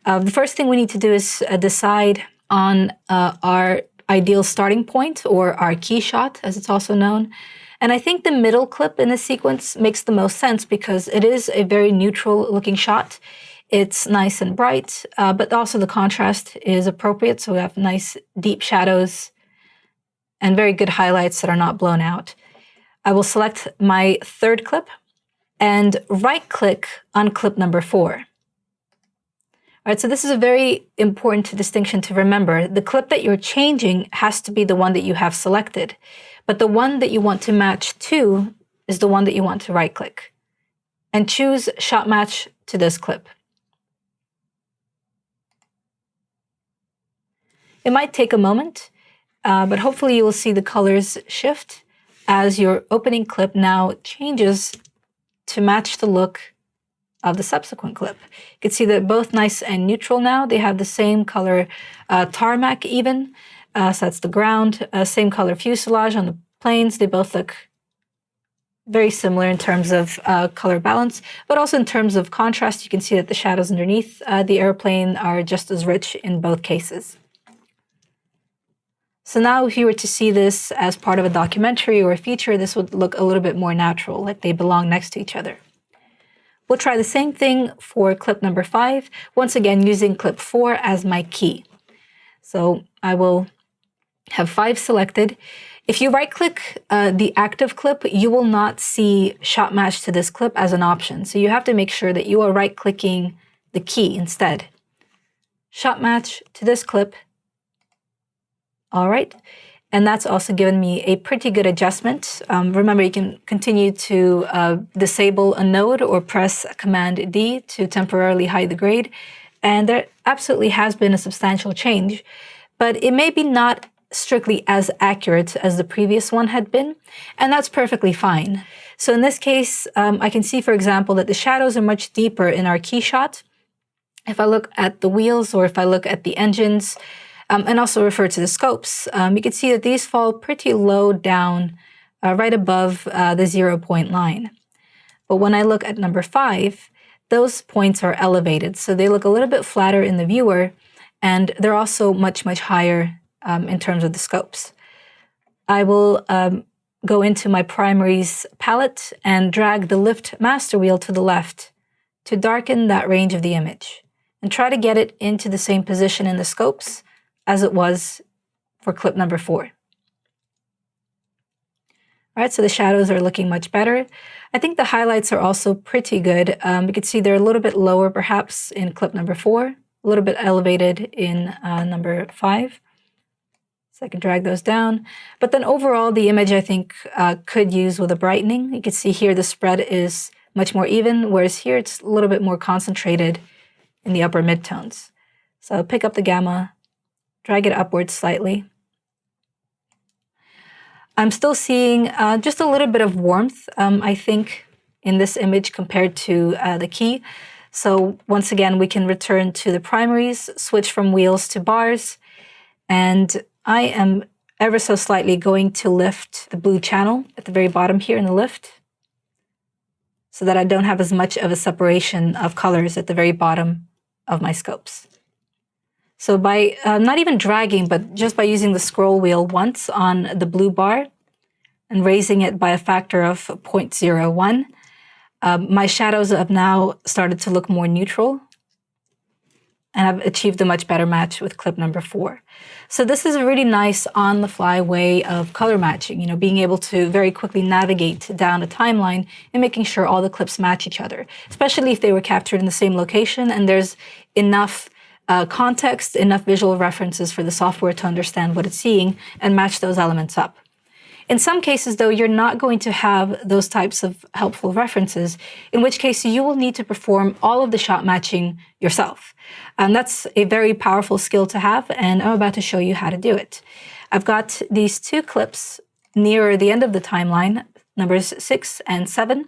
The first thing we need to do is decide on our ideal starting point, or our key shot, as it's also known. And I think the middle clip in this sequence makes the most sense because it is a very neutral looking shot. It's nice and bright, but also the contrast is appropriate. So we have nice deep shadows and very good highlights that are not blown out. I will select my third clip and right-click on clip number 4. All right, so this is a very important distinction to remember. The clip that you're changing has to be the one that you have selected, but the one that you want to match to is the one that you want to right-click. And choose Shot Match to this clip. It might take a moment, but hopefully you will see the colors shift as your opening clip now changes to match the look of the subsequent clip. You can see they're both nice and neutral now. They have the same color tarmac even, so that's the ground, same color fuselage on the planes. They both look very similar in terms of color balance, but also in terms of contrast. You can see that the shadows underneath the airplane are just as rich in both cases. So now if you were to see this as part of a documentary or a feature, this would look a little bit more natural, like they belong next to each other. We'll try the same thing for clip number 5, once again using clip 4 as my key. So I will have 5 selected. If you right-click the active clip, you will not see shot match to this clip as an option. So you have to make sure that you are right-clicking the key instead. Shot match to this clip. All right, and that's also given me a pretty good adjustment. Remember, you can continue to disable a node or press Command D to temporarily hide the grade. And there absolutely has been a substantial change, but it may be not strictly as accurate as the previous one had been, and that's perfectly fine. So in this case, I can see, for example, that the shadows are much deeper in our key shot. If I look at the wheels or if I look at the engines, and also refer to the scopes, you can see that these fall pretty low down, right above the 0-point line. But when I look at number 5, those points are elevated, so they look a little bit flatter in the viewer, and they're also much, much higher in terms of the scopes. I will go into my primaries palette and drag the lift master wheel to the left to darken that range of the image, and try to get it into the same position in the scopes as it was for clip number 4. All right, so the shadows are looking much better. I think the highlights are also pretty good. You can see they're a little bit lower perhaps in clip number 4, a little bit elevated in number 5. So I can drag those down. But then overall, the image I think could use with a brightening. You can see here the spread is much more even, whereas here it's a little bit more concentrated in the upper midtones. So pick up the gamma, drag it upwards slightly. I'm still seeing just a little bit of warmth, I think, in this image compared to the key. So once again, we can return to the primaries, switch from wheels to bars, and I am ever so slightly going to lift the blue channel at the very bottom here in the lift so that I don't have as much of a separation of colors at the very bottom of my scopes. So by not even dragging, but just by using the scroll wheel once on the blue bar and raising it by a factor of 0.01, my shadows have now started to look more neutral, and I've achieved a much better match with clip number 4. So this is a really nice on-the-fly way of color matching, being able to very quickly navigate down a timeline and making sure all the clips match each other, especially if they were captured in the same location and there's enough context, enough visual references for the software to understand what it's seeing and match those elements up. In some cases, though, you're not going to have those types of helpful references, in which case you will need to perform all of the shot matching yourself. And that's a very powerful skill to have, and I'm about to show you how to do it. I've got these 2 clips near the end of the timeline, numbers 6 and 7,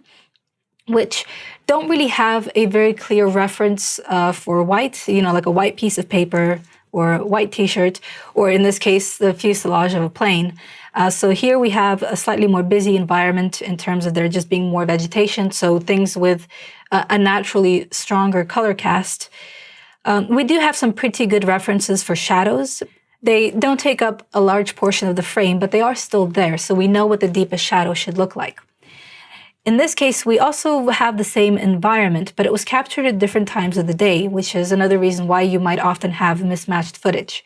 which don't really have a very clear reference for white, like a white piece of paper or a white t-shirt, or in this case, the fuselage of a plane. So here we have a slightly more busy environment in terms of there just being more vegetation, so things with a naturally stronger color cast. We do have some pretty good references for shadows. They don't take up a large portion of the frame, but they are still there, so we know what the deepest shadow should look like. In this case, we also have the same environment, but it was captured at different times of the day, which is another reason why you might often have mismatched footage.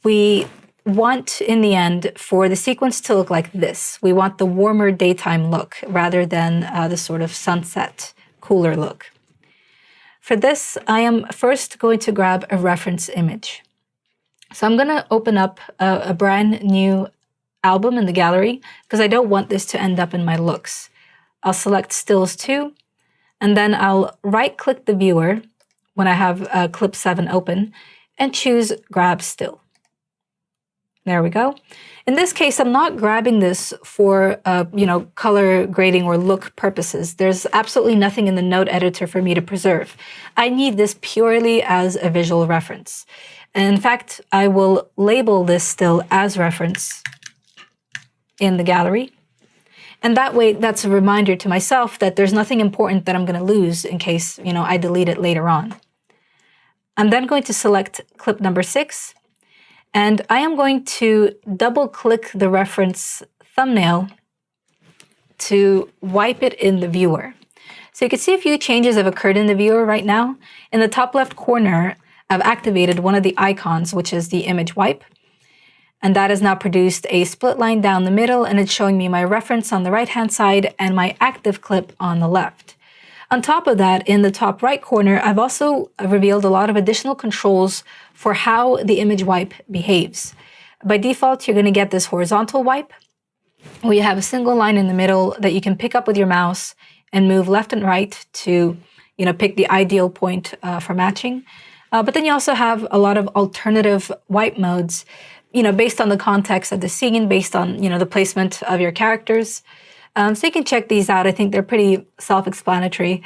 We want, in the end, for the sequence to look like this. We want the warmer daytime look rather than the sort of sunset, cooler look. For this, I am first going to grab a reference image. So I'm going to open up a brand new album in the gallery because I don't want this to end up in my looks. I'll select Stills 2, and then I'll right-click the viewer when I have clip 7 open and choose Grab Still. There we go. In this case, I'm not grabbing this for, color grading or look purposes. There's absolutely nothing in the node editor for me to preserve. I need this purely as a visual reference. And in fact, I will label this still as reference in the gallery. And that way, that's a reminder to myself that there's nothing important that I'm going to lose in case, I delete it later on. I'm then going to select clip number 6, and I am going to double-click the reference thumbnail to wipe it in the viewer. So you can see a few changes have occurred in the viewer right now. In the top left corner, I've activated one of the icons, which is the image wipe. And that has now produced a split line down the middle, and it's showing me my reference on the right-hand side and my active clip on the left. On top of that, in the top right corner, I've also revealed a lot of additional controls for how the image wipe behaves. By default, you're going to get this horizontal wipe, where you have a single line in the middle that you can pick up with your mouse and move left and right to, pick the ideal point for matching. But then you also have a lot of alternative wipe modes, based on the context of the scene, based on, the placement of your characters. So you can check these out. I think they're pretty self-explanatory.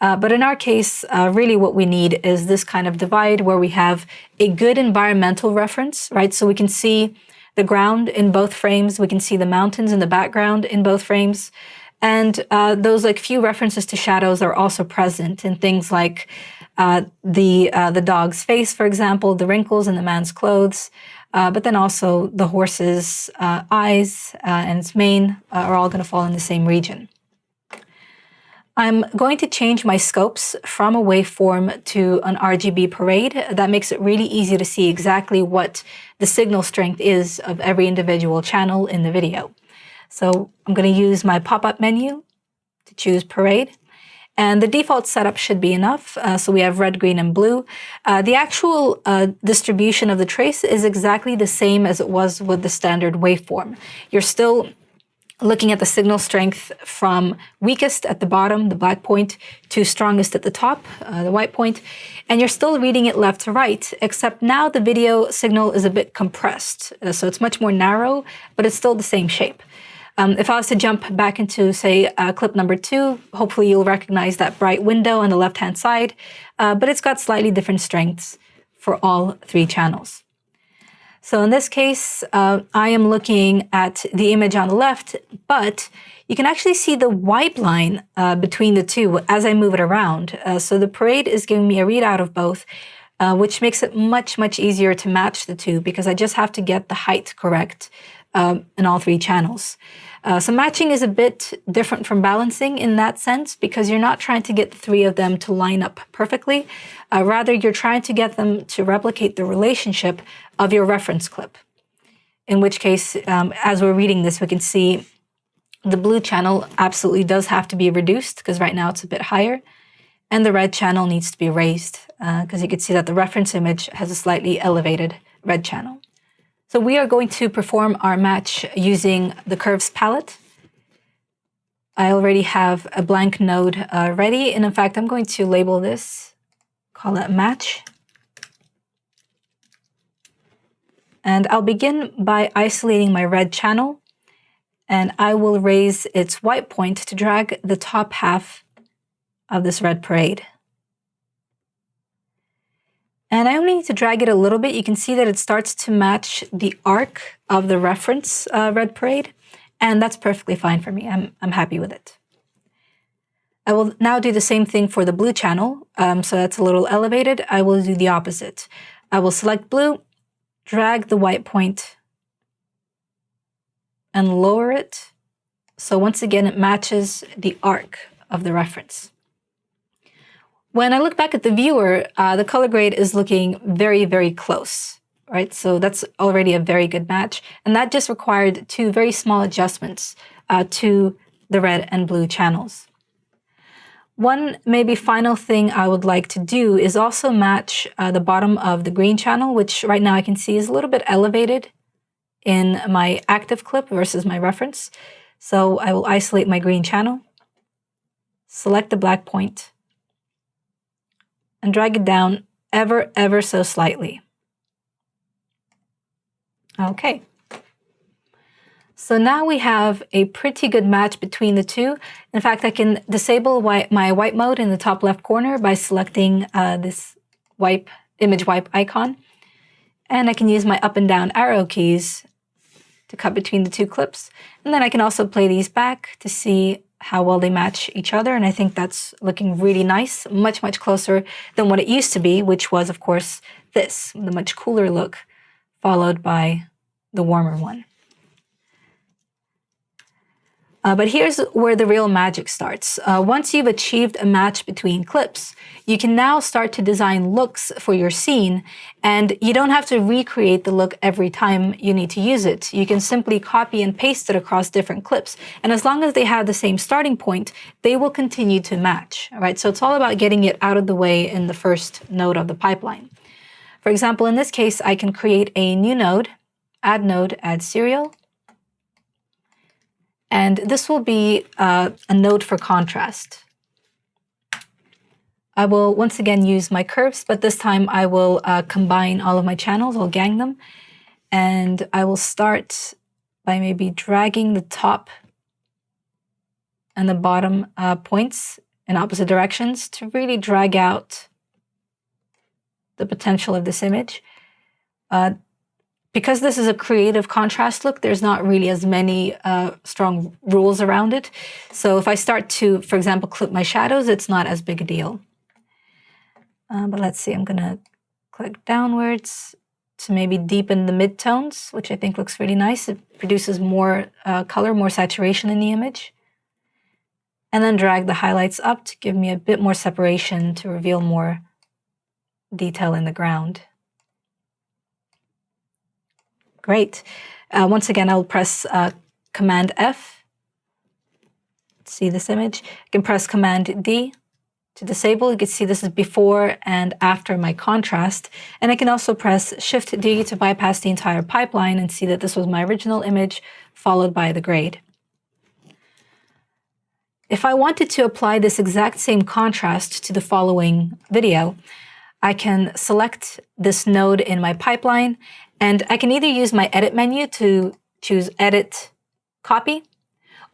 But in our case, really what we need is this kind of divide where we have a good environmental reference, right? So we can see the ground in both frames. We can see the mountains in the background in both frames. And those few references to shadows are also present in things like the dog's face, for example, the wrinkles in the man's clothes, but then also the horse's eyes and its mane are all going to fall in the same region. I'm going to change my scopes from a waveform to an RGB parade. That makes it really easy to see exactly what the signal strength is of every individual channel in the video. So I'm going to use my pop-up menu to choose parade. And the default setup should be enough. So we have red, green, and blue. The actual distribution of the trace is exactly the same as it was with the standard waveform. You're still looking at the signal strength from weakest at the bottom, the black point, to strongest at the top, the white point. And you're still reading it left to right, except now the video signal is a bit compressed. So it's much more narrow, but it's still the same shape. If I was to jump back into, say, clip number 2, hopefully you'll recognize that bright window on the left-hand side, but it's got slightly different strengths for all 3 channels. So in this case, I am looking at the image on the left, but you can actually see the wipe line between the two as I move it around. So the parade is giving me a readout of both, which makes it much, much easier to match the two because I just have to get the height correct in all 3 channels. So matching is a bit different from balancing in that sense because you're not trying to get the 3 of them to line up perfectly. Rather, you're trying to get them to replicate the relationship of your reference clip. In which case, as we're reading this, we can see the blue channel absolutely does have to be reduced because right now it's a bit higher. And the red channel needs to be raised because you can see that the reference image has a slightly elevated red channel. So we are going to perform our match using the curves palette. I already have a blank node ready, and in fact, I'm going to label this, call it match. And I'll begin by isolating my red channel, and I will raise its white point to drag the top half of this red parade. And I only need to drag it a little bit. You can see that it starts to match the arc of the reference red parade, and that's perfectly fine for me. I'm happy with it. I will now do the same thing for the blue channel. So that's a little elevated. I will do the opposite. I will select blue, drag the white point, and lower it. So once again, it matches the arc of the reference. When I look back at the viewer, the color grade is looking very, very close, right? So that's already a very good match. And that just required 2 very small adjustments to the red and blue channels. One maybe final thing I would like to do is also match the bottom of the green channel, which right now I can see is a little bit elevated in my active clip versus my reference. So I will isolate my green channel, select the black point, and drag it down ever so slightly. Okay. So now we have a pretty good match between the 2. In fact, I can disable my wipe mode in the top left corner by selecting this image wipe icon. And I can use my up and down arrow keys to cut between the two clips. And then I can also play these back to see how well they match each other. And I think that's looking really nice, much, much closer than what it used to be, which was, of course, this, the much cooler look, followed by the warmer one. But here's where the real magic starts. Once you've achieved a match between clips, you can now start to design looks for your scene, and you don't have to recreate the look every time you need to use it. You can simply copy and paste it across different clips, and as long as they have the same starting point, they will continue to match. All right? So it's all about getting it out of the way in the first node of the pipeline. For example, in this case, I can create a new node, add serial, and this will be a node for contrast. I will once again use my curves, but this time I will combine all of my channels, I'll gang them, and I will start by maybe dragging the top and the bottom points in opposite directions to really drag out the potential of this image. Because this is a creative contrast look, there's not really as many strong rules around it. So if I start to, for example, clip my shadows, it's not as big a deal. But let's see, I'm gonna click downwards to maybe deepen the midtones, which I think looks really nice. It produces more color, more saturation in the image. And then drag the highlights up to give me a bit more separation to reveal more detail in the ground. Great. Once again, I'll press Command F to see this image. I can press Command D to disable. You can see this is before and after my contrast. And I can also press Shift D to bypass the entire pipeline and see that this was my original image followed by the grade. If I wanted to apply this exact same contrast to the following video, I can select this node in my pipeline, and I can either use my edit menu to choose Edit, Copy,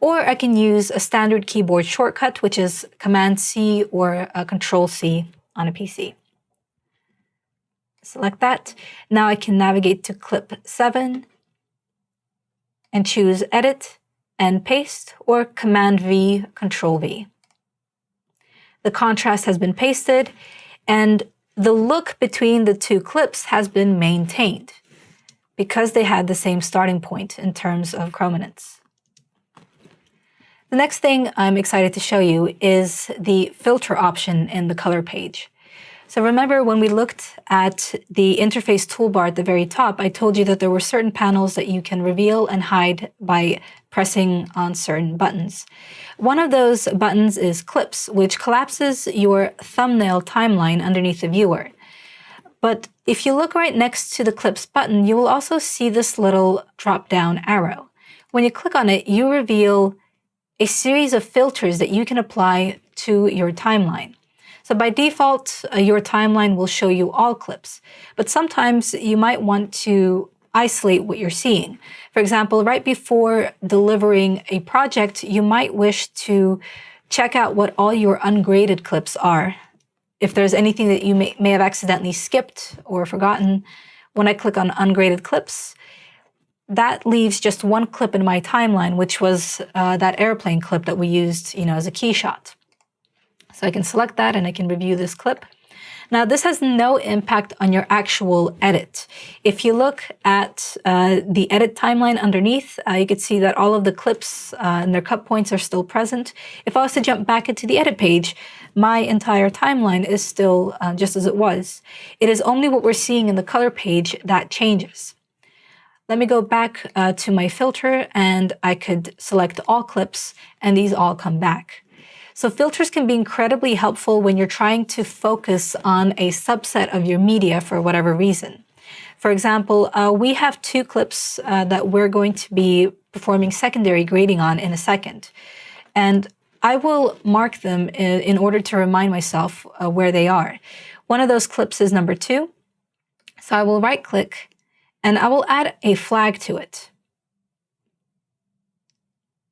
or I can use a standard keyboard shortcut, which is Command-C or Control-C on a PC. Select that. Now I can navigate to clip 7 and choose Edit and Paste, or Command-V, Control-V. The contrast has been pasted, and the look between the two clips has been maintained because they had the same starting point in terms of chrominance. The next thing I'm excited to show you is the filter option in the color page. So remember when we looked at the interface toolbar at the very top, I told you that there were certain panels that you can reveal and hide by pressing on certain buttons. One of those buttons is Clips, which collapses your thumbnail timeline underneath the viewer. But if you look right next to the Clips button, you will also see this little drop-down arrow. When you click on it, you reveal a series of filters that you can apply to your timeline. So by default, your timeline will show you all clips, but sometimes you might want to isolate what you're seeing. For example, right before delivering a project, you might wish to check out what all your ungraded clips are. If there's anything that you may have accidentally skipped or forgotten, when I click on ungraded clips, that leaves just one clip in my timeline, which was that airplane clip that we used, as a key shot. So I can select that and I can review this clip. Now, this has no impact on your actual edit. If you look at the edit timeline underneath, you can see that all of the clips and their cut points are still present. If I was to jump back into the edit page, my entire timeline is still just as it was. It is only what we're seeing in the color page that changes. Let me go back to my filter, and I could select all clips, and these all come back. So filters can be incredibly helpful when you're trying to focus on a subset of your media for whatever reason. For example, we have two clips that we're going to be performing secondary grading on in a second. And I will mark them in order to remind myself where they are. One of those clips is number 2. So I will right-click, and I will add a flag to it.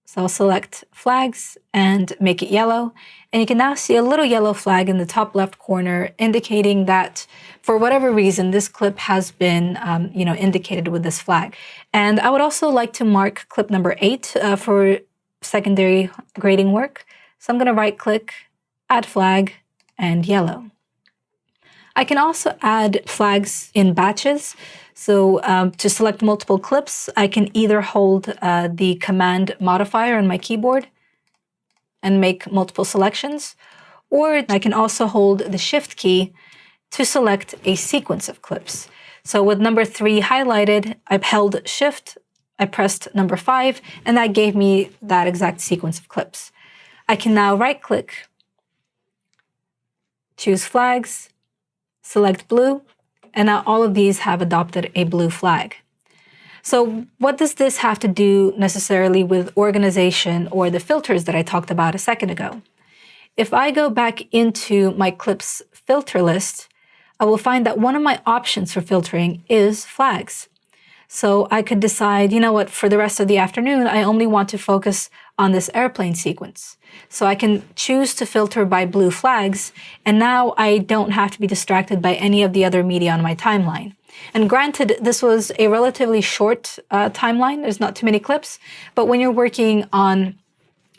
So I'll select flags and make it yellow. And you can now see a little yellow flag in the top left corner indicating that for whatever reason, this clip has been indicated with this flag. And I would also like to mark clip number 8 for secondary grading work. So I'm going to right click, add flag, and yellow. I can also add flags in batches. So to select multiple clips, I can either hold the command modifier on my keyboard and make multiple selections, or I can also hold the shift key to select a sequence of clips. So with number 3 highlighted, I held shift, I pressed number 5, and that gave me that exact sequence of clips. I can now right click, choose flags, select blue, and now all of these have adopted a blue flag. So what does this have to do necessarily with organization or the filters that I talked about a second ago? If I go back into my clips filter list, I will find that one of my options for filtering is flags. So I could decide, you know what, for the rest of the afternoon, I only want to focus on this airplane sequence. So I can choose to filter by blue flags, and now I don't have to be distracted by any of the other media on my timeline. And granted, this was a relatively short timeline. There's not too many clips, but when you're working on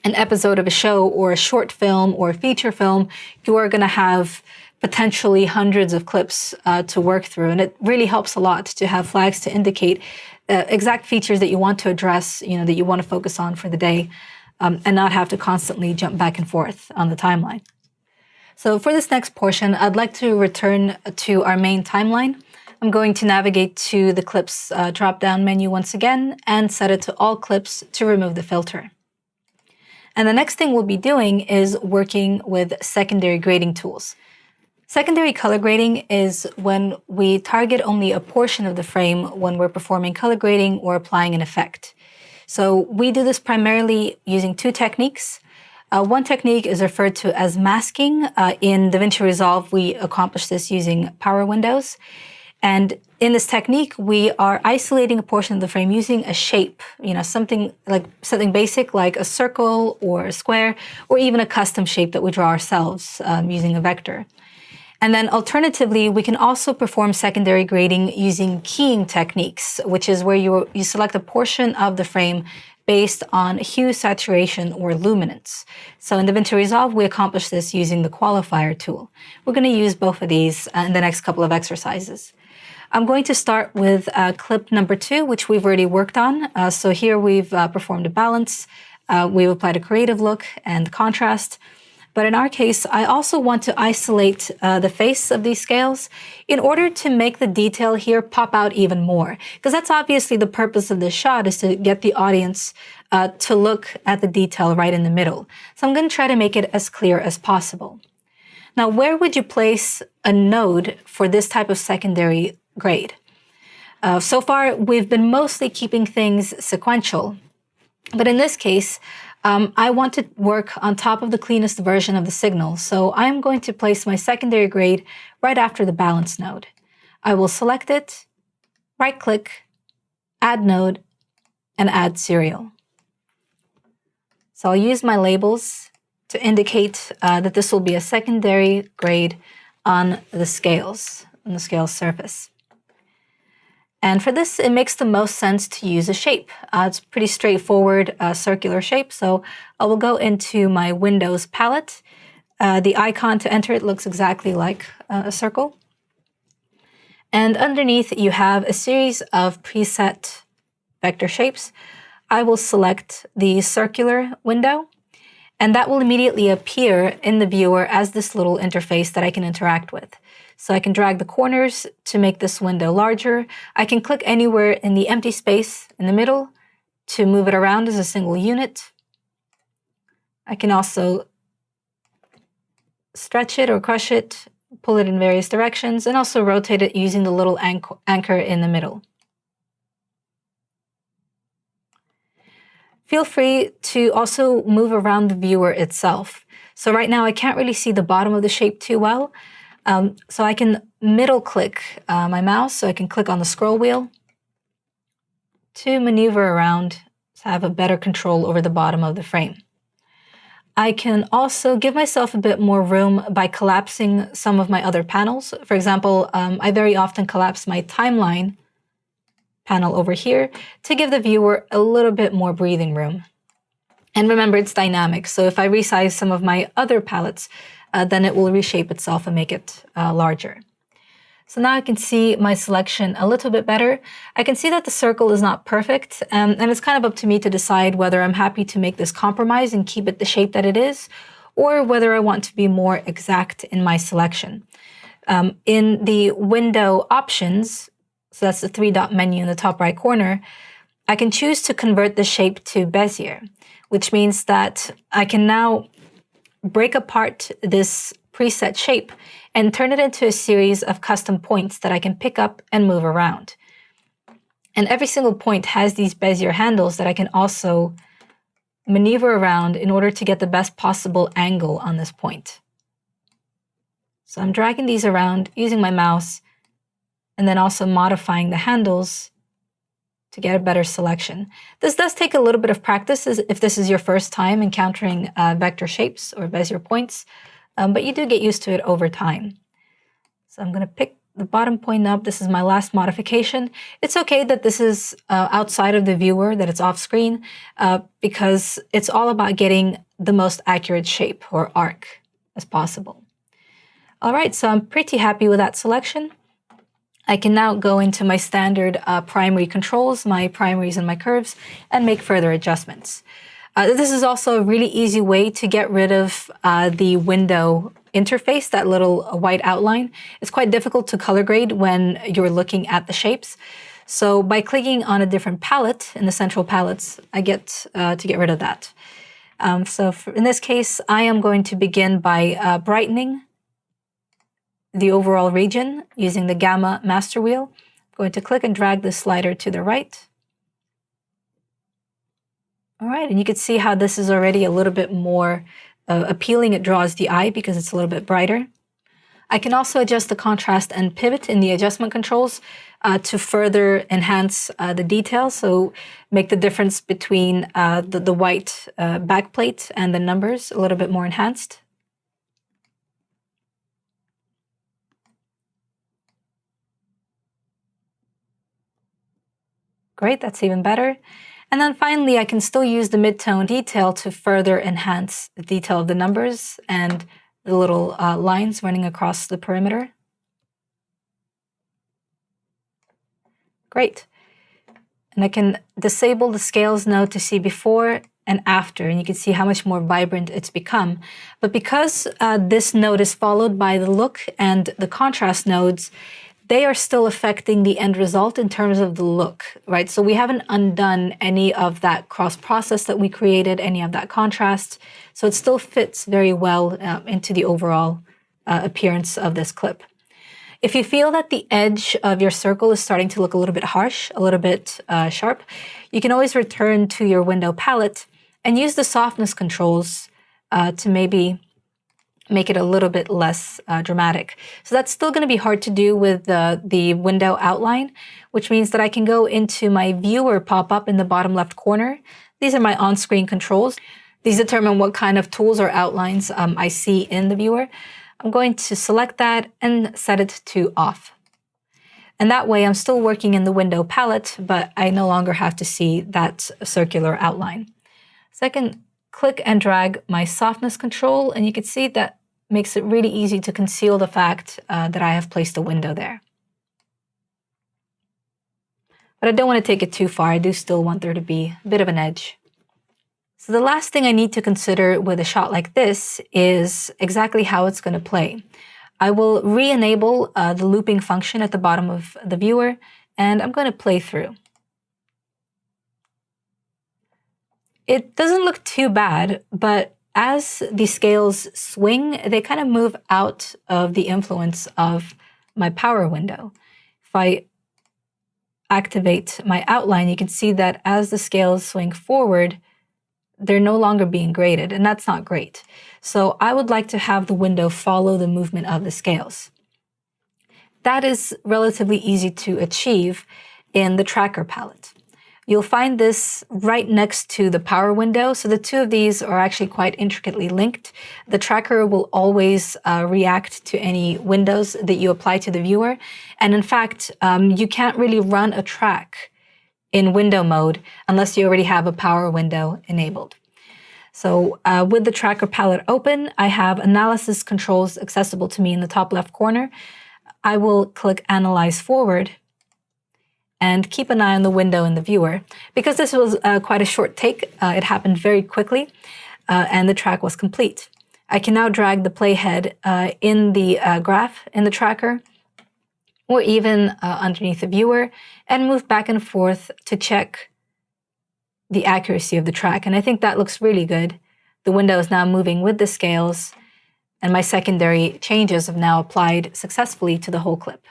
an episode of a show or a short film or a feature film, you are going to have potentially hundreds of clips to work through. And it really helps a lot to have flags to indicate exact features that you want to address, that you want to focus on for the day, and not have to constantly jump back and forth on the timeline. So for this next portion, I'd like to return to our main timeline. I'm going to navigate to the clips drop-down menu once again and set it to all clips to remove the filter. And the next thing we'll be doing is working with secondary grading tools. Secondary color grading is when we target only a portion of the frame when we're performing color grading or applying an effect. So we do this primarily using 2 techniques. One technique is referred to as masking. In DaVinci Resolve, we accomplish this using power windows. And in this technique, we are isolating a portion of the frame using a shape, something basic like a circle or a square, or even a custom shape that we draw ourselves using a vector. And then alternatively, we can also perform secondary grading using keying techniques, which is where you select a portion of the frame based on hue, saturation, or luminance. So in DaVinci Resolve, we accomplish this using the qualifier tool. We're going to use both of these in the next couple of exercises. I'm going to start with clip number 2, which we've already worked on. So here we've performed a balance, we've applied a creative look and contrast. But in our case, I also want to isolate the face of these scales in order to make the detail here pop out even more. Because that's obviously the purpose of this shot, is to get the audience to look at the detail right in the middle. So I'm going to try to make it as clear as possible. Now, where would you place a node for this type of secondary grade? So far, we've been mostly keeping things sequential. But in this case, I want to work on top of the cleanest version of the signal, so I'm going to place my secondary grade right after the balance node. I will select it, right-click, add node, and add serial. So I'll use my labels to indicate that this will be a secondary grade on the scales surface. And for this, it makes the most sense to use a shape. It's pretty straightforward circular shape. So I will go into my Windows palette. The icon to enter it looks exactly like a circle. And underneath, you have a series of preset vector shapes. I will select the circular window, and that will immediately appear in the viewer as this little interface that I can interact with. So I can drag the corners to make this window larger. I can click anywhere in the empty space in the middle to move it around as a single unit. I can also stretch it or crush it, pull it in various directions, and also rotate it using the little anchor in the middle. Feel free to also move around the viewer itself. So right now I can't really see the bottom of the shape too well. So I can middle click my mouse, so I can click on the scroll wheel to maneuver around to have a better control over the bottom of the frame. I can also give myself a bit more room by collapsing some of my other panels. For example, I very often collapse my timeline panel over here to give the viewer a little bit more breathing room. And remember, it's dynamic, so if I resize some of my other palettes, then it will reshape itself and make it larger. So now I can see my selection a little bit better. I can see that the circle is not perfect, and it's kind of up to me to decide whether I'm happy to make this compromise and keep it the shape that it is, or whether I want to be more exact in my selection. In the window options, so that's the three-dot menu in the top right corner, I can choose to convert the shape to Bezier, which means that I can now break apart this preset shape and turn it into a series of custom points that I can pick up and move around. And every single point has these Bezier handles that I can also maneuver around in order to get the best possible angle on this point. So I'm dragging these around using my mouse and then also modifying the handles to get a better selection. This does take a little bit of practice if this is your first time encountering vector shapes or Bezier points, but you do get used to it over time. So I'm going to pick the bottom point up. This is my last modification. It's okay that this is outside of the viewer, that it's off screen, because it's all about getting the most accurate shape or arc as possible. All right, so I'm pretty happy with that selection. I can now go into my standard primary controls, my primaries and my curves, and make further adjustments. This is also a really easy way to get rid of the window interface, that little white outline. It's quite difficult to color grade when you're looking at the shapes. So by clicking on a different palette in the central palettes, I get to get rid of that. In this case, I am going to begin by brightening the overall region using the Gamma master wheel. I'm going to click and drag the slider to the right. All right, and you can see how this is already a little bit more appealing. It draws the eye because it's a little bit brighter. I can also adjust the contrast and pivot in the adjustment controls to further enhance the detail, so make the difference between the white backplate and the numbers a little bit more enhanced. Great, that's even better. And then finally, I can still use the mid-tone detail to further enhance the detail of the numbers and the little lines running across the perimeter. Great. And I can disable the scales node to see before and after, and you can see how much more vibrant it's become. But because this node is followed by the look and the contrast nodes, they are still affecting the end result in terms of the look, right? So we haven't undone any of that cross-process that we created, any of that contrast. So it still fits very well into the overall appearance of this clip. If you feel that the edge of your circle is starting to look a little bit harsh, a little bit sharp, you can always return to your window palette and use the softness controls to maybe make it a little bit less dramatic. So that's still going to be hard to do with the window outline, which means that I can go into my viewer pop-up in the bottom left corner. These are my on-screen controls. These determine what kind of tools or outlines I see in the viewer. I'm going to select that and set it to off. And that way I'm still working in the window palette, but I no longer have to see that circular outline. So I can click and drag my softness control, and you can see that makes it really easy to conceal the fact that I have placed a window there. But I don't want to take it too far. I do still want there to be a bit of an edge. So the last thing I need to consider with a shot like this is exactly how it's going to play. I will re-enable the looping function at the bottom of the viewer, and I'm going to play through. It doesn't look too bad, but as the scales swing, they kind of move out of the influence of my power window. If I activate my outline, you can see that as the scales swing forward, they're no longer being graded, and that's not great. So I would like to have the window follow the movement of the scales. That is relatively easy to achieve in the tracker palette. You'll find this right next to the power window. So the two of these are actually quite intricately linked. The tracker will always react to any windows that you apply to the viewer. And in fact, you can't really run a track in window mode unless you already have a power window enabled. So with the tracker palette open, I have analysis controls accessible to me in the top left corner. I will click Analyze Forward and keep an eye on the window in the viewer. Because this was quite a short take, it happened very quickly, and the track was complete. I can now drag the playhead in the graph in the tracker, or even underneath the viewer, and move back and forth to check the accuracy of the track. And I think that looks really good. The window is now moving with the scales, and my secondary changes have now applied successfully to the whole clip.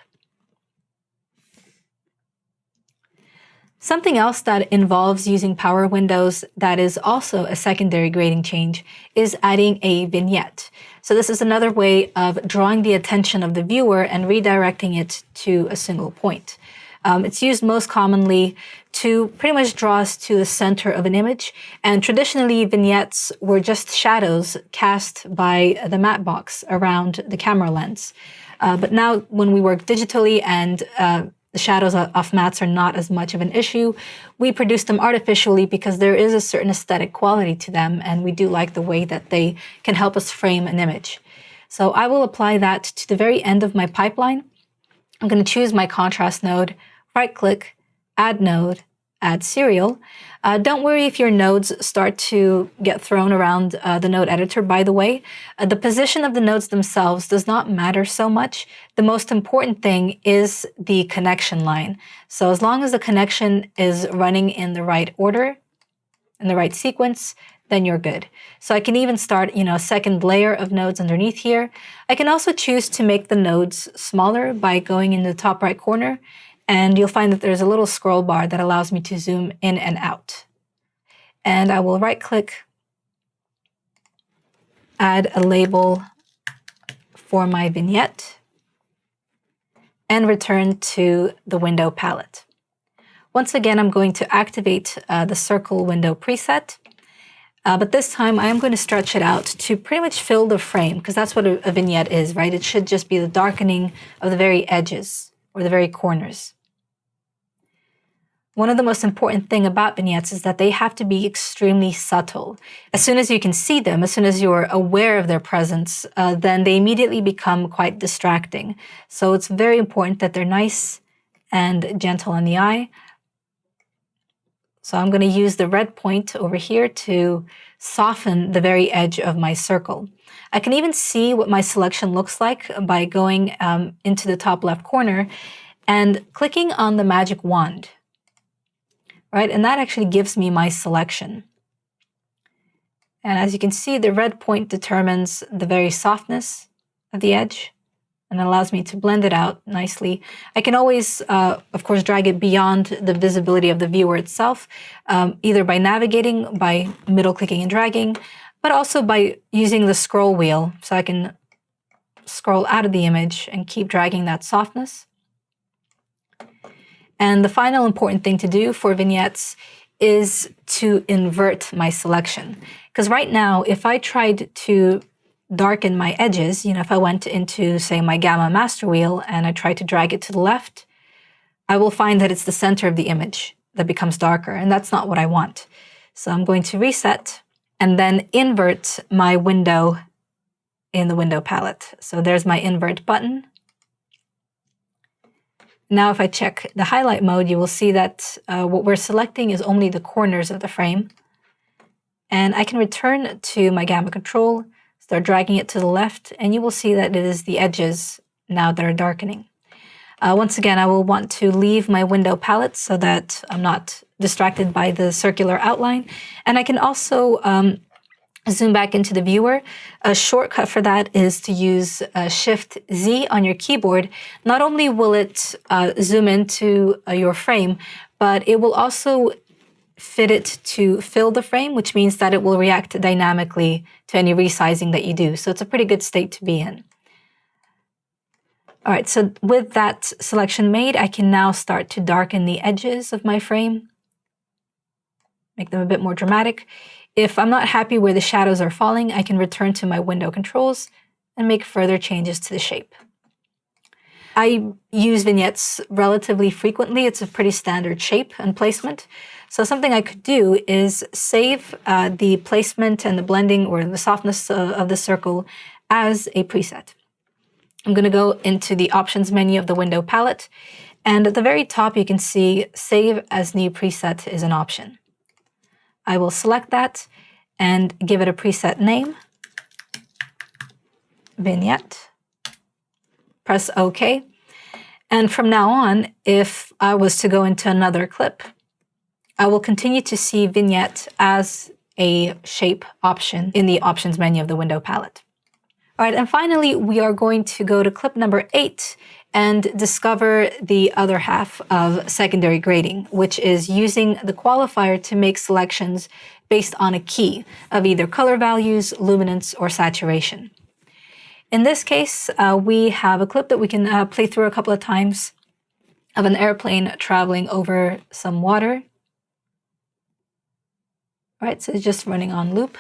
Something else that involves using power windows that is also a secondary grading change is adding a vignette. So this is another way of drawing the attention of the viewer and redirecting it to a single point. It's used most commonly to pretty much draw us to the center of an image, and traditionally vignettes were just shadows cast by the matte box around the camera lens. But now when we work digitally and the shadows off mattes are not as much of an issue, we produce them artificially because there is a certain aesthetic quality to them, and we do like the way that they can help us frame an image. So I will apply that to the very end of my pipeline. I'm going to choose my contrast node, right-click, Add Node, Add Serial. Don't worry if your nodes start to get thrown around the node editor, by the way. The position of the nodes themselves does not matter so much. The most important thing is the connection line. So as long as the connection is running in the right order, in the right sequence, then you're good. So I can even start, a second layer of nodes underneath here. I can also choose to make the nodes smaller by going in the top right corner, and you'll find that there's a little scroll bar that allows me to zoom in and out. And I will right-click, add a label for my vignette, and return to the window palette. Once again, I'm going to activate the circle window preset, but this time I am going to stretch it out to pretty much fill the frame, because that's what a vignette is, right? It should just be the darkening of the very edges or the very corners. One of the most important things about vignettes is that they have to be extremely subtle. As soon as you can see them, as soon as you're aware of their presence, then they immediately become quite distracting. So it's very important that they're nice and gentle in the eye. So I'm going to use the red point over here to soften the very edge of my circle. I can even see what my selection looks like by going into the top left corner and clicking on the magic wand. Right, and that actually gives me my selection. And as you can see, the red point determines the very softness of the edge and allows me to blend it out nicely. I can always, of course, drag it beyond the visibility of the viewer itself, either by navigating, by middle clicking and dragging, but also by using the scroll wheel. So I can scroll out of the image and keep dragging that softness. And the final important thing to do for vignettes is to invert my selection. Because right now, if I tried to darken my edges, if I went into, say, my gamma master wheel and I tried to drag it to the left, I will find that it's the center of the image that becomes darker, and that's not what I want. So I'm going to reset and then invert my window in the window palette. So there's my invert button. Now, if I check the highlight mode, you will see that what we're selecting is only the corners of the frame. And I can return to my gamma control, start dragging it to the left, and you will see that it is the edges now that are darkening. Once again, I will want to leave my window palette so that I'm not distracted by the circular outline. And I can also zoom back into the viewer. A shortcut for that is to use Shift-Z on your keyboard. Not only will it zoom into your frame, but it will also fit it to fill the frame, which means that it will react dynamically to any resizing that you do. So it's a pretty good state to be in. All right, so with that selection made, I can now start to darken the edges of my frame. make them a bit more dramatic. If I'm not happy where the shadows are falling, I can return to my window controls and make further changes to the shape. I use vignettes relatively frequently. It's a pretty standard shape and placement. So something I could do is save the placement and the blending or the softness of the circle as a preset. I'm going to go into the options menu of the window palette, and at the very top you can see Save as New Preset is an option. I will select that and give it a preset name, Vignette. Press OK. And from now on, if I was to go into another clip, I will continue to see Vignette as a shape option in the options menu of the window palette. All right, and finally, we are going to go to clip number 8 and discover the other half of secondary grading, which is using the qualifier to make selections based on a key of either color values, luminance, or saturation. In this case, we have a clip that we can play through a couple of times of an airplane traveling over some water. All right, so it's just running on loop.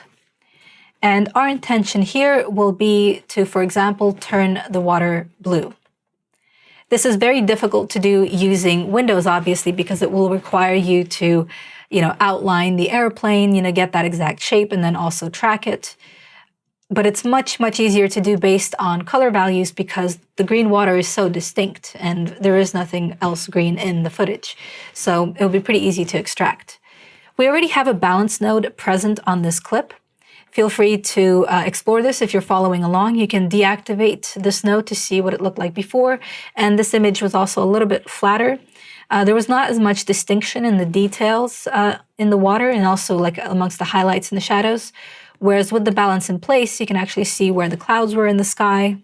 And our intention here will be to, for example, turn the water blue. This is very difficult to do using Windows, obviously, because it will require you to, outline the airplane, get that exact shape, and then also track it. But it's much, much easier to do based on color values because the green water is so distinct and there is nothing else green in the footage. So it'll be pretty easy to extract. We already have a balance node present on this clip. Feel free to explore this if you're following along. You can deactivate this node to see what it looked like before. And this image was also a little bit flatter. There was not as much distinction in the details in the water and also like amongst the highlights and the shadows. Whereas with the balance in place, you can actually see where the clouds were in the sky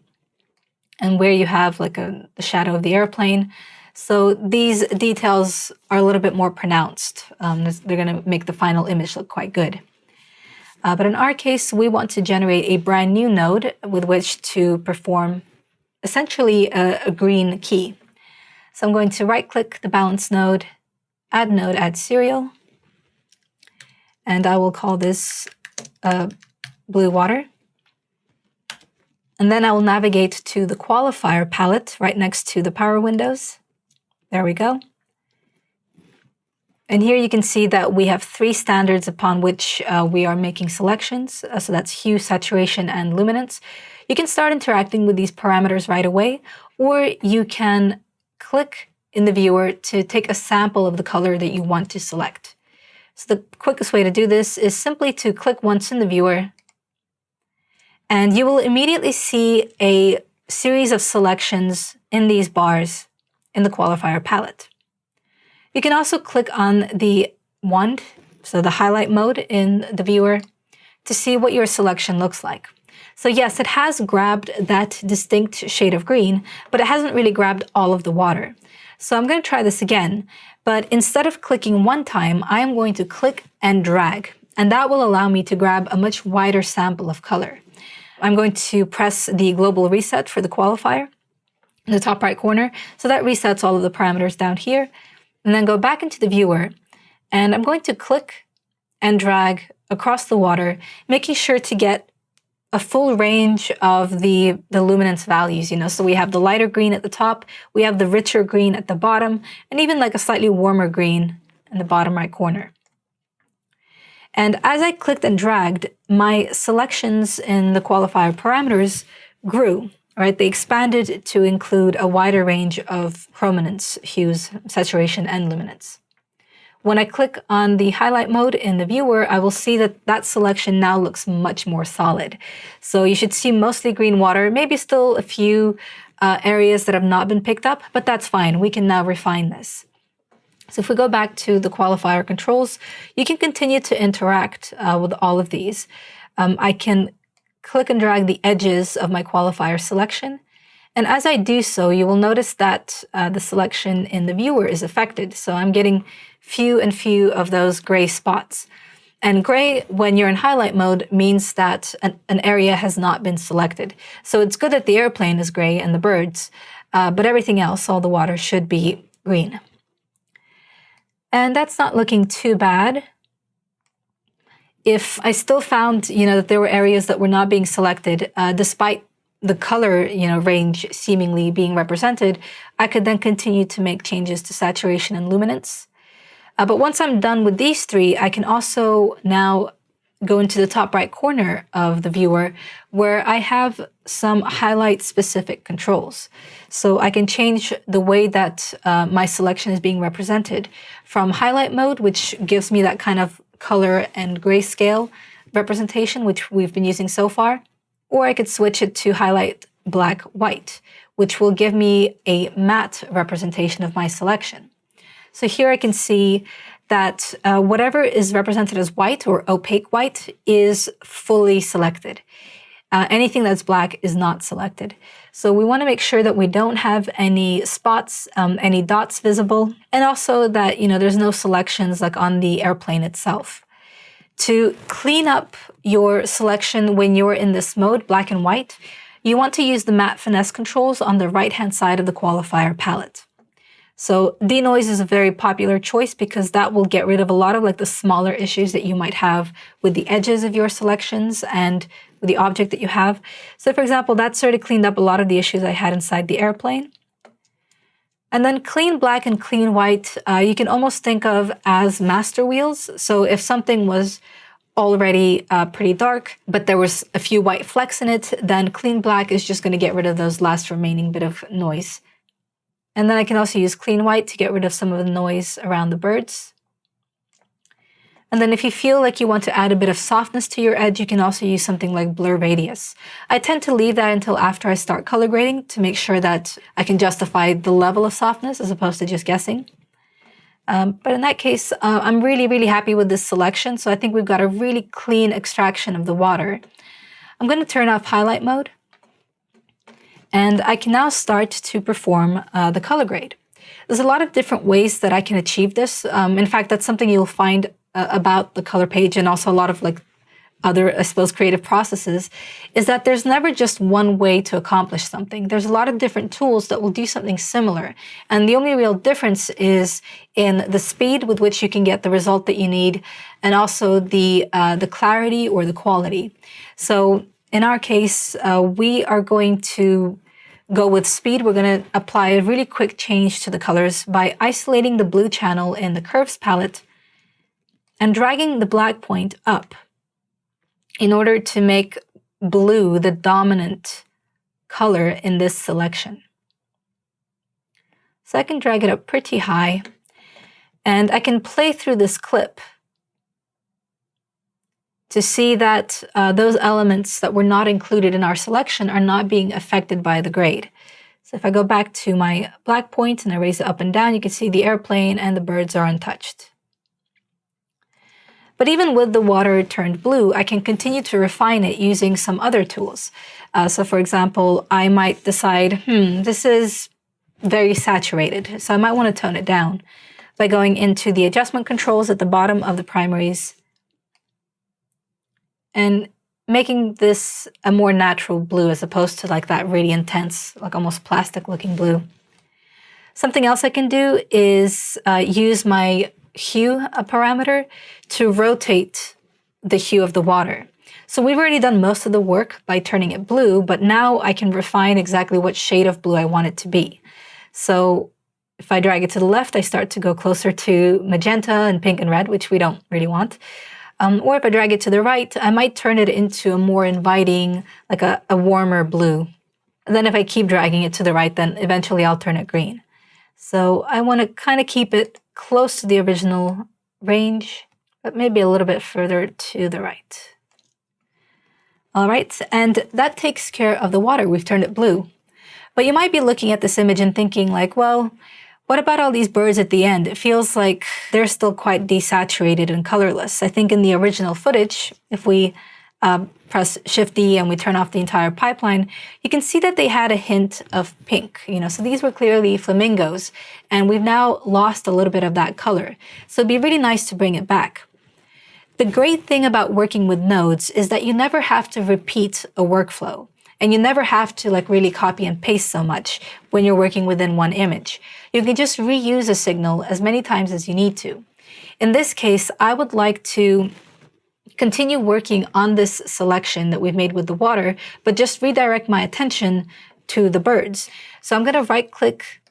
and where you have like the shadow of the airplane. So these details are a little bit more pronounced. They're going to make the final image look quite good. But in our case, we want to generate a brand new node with which to perform essentially a green key. So I'm going to right-click the balance node, add serial, and I will call this blue water. And then I will navigate to the qualifier palette right next to the power windows. There we go. And here you can see that we have 3 standards upon which we are making selections. So that's hue, saturation, and luminance. You can start interacting with these parameters right away, or you can click in the viewer to take a sample of the color that you want to select. So the quickest way to do this is simply to click once in the viewer, and you will immediately see a series of selections in these bars in the qualifier palette. You can also click on the wand, so the highlight mode in the viewer, to see what your selection looks like. So yes, it has grabbed that distinct shade of green, but it hasn't really grabbed all of the water. So I'm going to try this again, but instead of clicking one time, I am going to click and drag, and that will allow me to grab a much wider sample of color. I'm going to press the global reset for the qualifier in the top right corner, so that resets all of the parameters down here, and then go back into the viewer, and I'm going to click and drag across the water, making sure to get a full range of the luminance values, so we have the lighter green at the top, we have the richer green at the bottom, and even like a slightly warmer green in the bottom right corner. And as I clicked and dragged, my selections in the qualifier parameters grew, right? They expanded to include a wider range of chrominance, hues, saturation, and luminance. When I click on the highlight mode in the viewer, I will see that that selection now looks much more solid. So you should see mostly green water, maybe still a few areas that have not been picked up, but that's fine. We can now refine this. So if we go back to the qualifier controls, you can continue to interact with all of these. I can click and drag the edges of my qualifier selection. And as I do so, you will notice that the selection in the viewer is affected. So I'm getting few and few of those gray spots. And gray, when you're in highlight mode, means that an area has not been selected. So it's good that the airplane is gray and the birds, but everything else, all the water, should be green. And that's not looking too bad. if I still found, that there were areas that were not being selected, despite the color, range seemingly being represented, I could then continue to make changes to saturation and luminance. But once I'm done with these three, I can also now go into the top right corner of the viewer where I have some highlight specific controls. So I can change the way that my selection is being represented from highlight mode, which gives me that kind of color and grayscale representation, which we've been using so far, or I could switch it to highlight black white, which will give me a matte representation of my selection. So here I can see that whatever is represented as white or opaque white is fully selected. Anything that's black is not selected. So we want to make sure that we don't have any spots, any dots visible, and also that there's no selections like on the airplane itself. To clean up your selection when you're in this mode, black and white, you want to use the matte finesse controls on the right-hand side of the qualifier palette. So denoise is a very popular choice because that will get rid of a lot of like the smaller issues that you might have with the edges of your selections and with the object that you have. So for example, that sort of cleaned up a lot of the issues I had inside the airplane. And then clean black and clean white, you can almost think of as master wheels. So if something was already pretty dark, but there was a few white flecks in it, then clean black is just going to get rid of those last remaining bit of noise. And then I can also use clean white to get rid of some of the noise around the birds. And then if you feel like you want to add a bit of softness to your edge, you can also use something like blur radius. I tend to leave that until after I start color grading to make sure that I can justify the level of softness as opposed to just guessing. But in that case, I'm really, really happy with this selection. So I think we've got a really clean extraction of the water. I'm going to turn off highlight mode. And I can now start to perform the color grade. There's a lot of different ways that I can achieve this. In fact, that's something you'll find about the color page and also a lot of like other, I suppose, creative processes, is that there's never just one way to accomplish something. There's a lot of different tools that will do something similar. And the only real difference is in the speed with which you can get the result that you need and also the clarity or the quality. So in our case, we are going to go with speed. We're going to apply a really quick change to the colors by isolating the blue channel in the curves palette and dragging the black point up in order to make blue the dominant color in this selection. So I can drag it up pretty high and I can play through this clip to see that those elements that were not included in our selection are not being affected by the grade. So if I go back to my black point and I raise it up and down, you can see the airplane and the birds are untouched. But even with the water turned blue, I can continue to refine it using some other tools. So for example, I might decide, this is very saturated, so I might want to tone it down by going into the adjustment controls at the bottom of the primaries and making this a more natural blue as opposed to like that really intense, like almost plastic looking blue. Something else I can do is use my hue parameter to rotate the hue of the water. So we've already done most of the work by turning it blue, but now I can refine exactly what shade of blue I want it to be. So if I drag it to the left, I start to go closer to magenta and pink and red, which we don't really want. Or if I drag it to the right, I might turn it into a more inviting, like a warmer blue. And then if I keep dragging it to the right, then eventually I'll turn it green. So I want to kind of keep it close to the original range, but maybe a little bit further to the right. All right, and that takes care of the water. We've turned it blue. But you might be looking at this image and thinking like, well, what about all these birds at the end? It feels like they're still quite desaturated and colorless. I think in the original footage, if we press Shift-D and we turn off the entire pipeline, you can see that they had a hint of pink. So these were clearly flamingos, and we've now lost a little bit of that color. So it'd be really nice to bring it back. The great thing about working with nodes is that you never have to repeat a workflow. And you never have to really copy and paste so much when you're working within one image. You can just reuse a signal as many times as you need to. In this case, I would like to continue working on this selection that we've made with the water, but just redirect my attention to the birds. So I'm going to right-click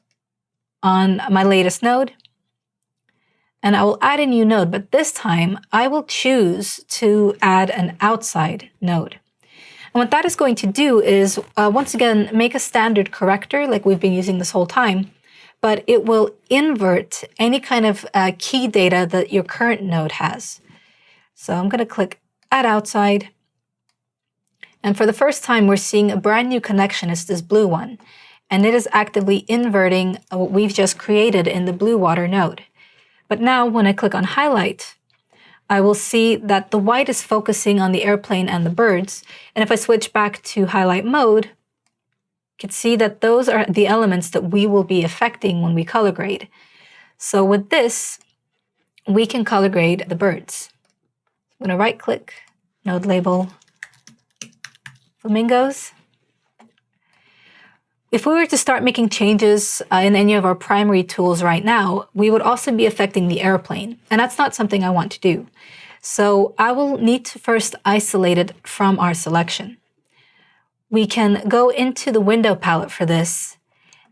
on my latest node, and I will add a new node, but this time I will choose to add an outside node. And what that is going to do is, once again, make a standard corrector like we've been using this whole time, but it will invert any kind of key data that your current node has. So I'm going to click Add Outside. And for the first time, we're seeing a brand new connection. It's this blue one. And it is actively inverting what we've just created in the blue water node. But now when I click on Highlight, I will see that the white is focusing on the airplane and the birds. And if I switch back to highlight mode, you can see that those are the elements that we will be affecting when we color grade. So with this, we can color grade the birds. I'm going to right click, node label, flamingos. If we were to start making changes in any of our primary tools right now, we would also be affecting the airplane, and that's not something I want to do. So I will need to first isolate it from our selection. We can go into the window palette for this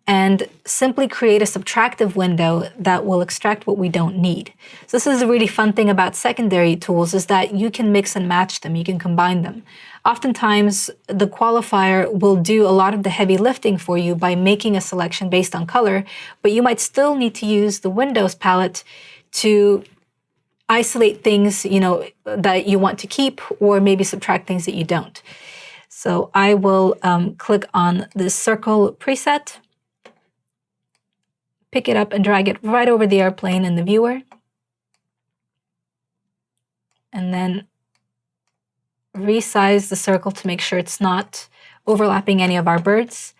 and simply create a subtractive window that will extract what we don't need. So this is a really fun thing about secondary tools, is that you can mix and match them, you can combine them. Oftentimes, the qualifier will do a lot of the heavy lifting for you by making a selection based on color, but you might still need to use the Windows palette to isolate things, that you want to keep, or maybe subtract things that you don't. So I will click on this circle preset, pick it up and drag it right over the airplane in the viewer, and then resize the circle to make sure it's not overlapping any of our birds.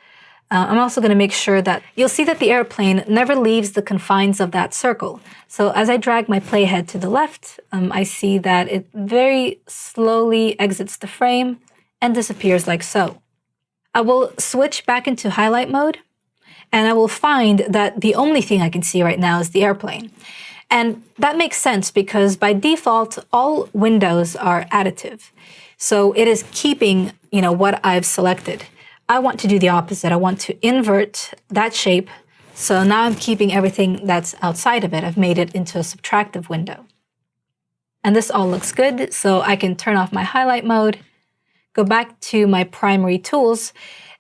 I'm also going to make sure that you'll see that the airplane never leaves the confines of that circle. So as I drag my playhead to the left, I see that it very slowly exits the frame and disappears like so. I will switch back into highlight mode, and I will find that the only thing I can see right now is the airplane. And that makes sense because by default, all windows are additive. So it is keeping, what I've selected. I want to do the opposite. I want to invert that shape. So now I'm keeping everything that's outside of it. I've made it into a subtractive window. And this all looks good. So I can turn off my highlight mode, go back to my primary tools,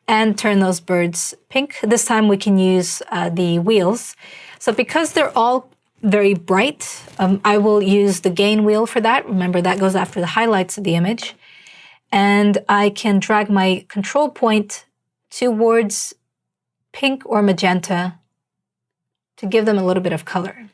and turn those birds pink. This time we can use the wheels. So because they're all very bright, I will use the gain wheel for that. Remember, that goes after the highlights of the image. And I can drag my control point towards pink or magenta to give them a little bit of color.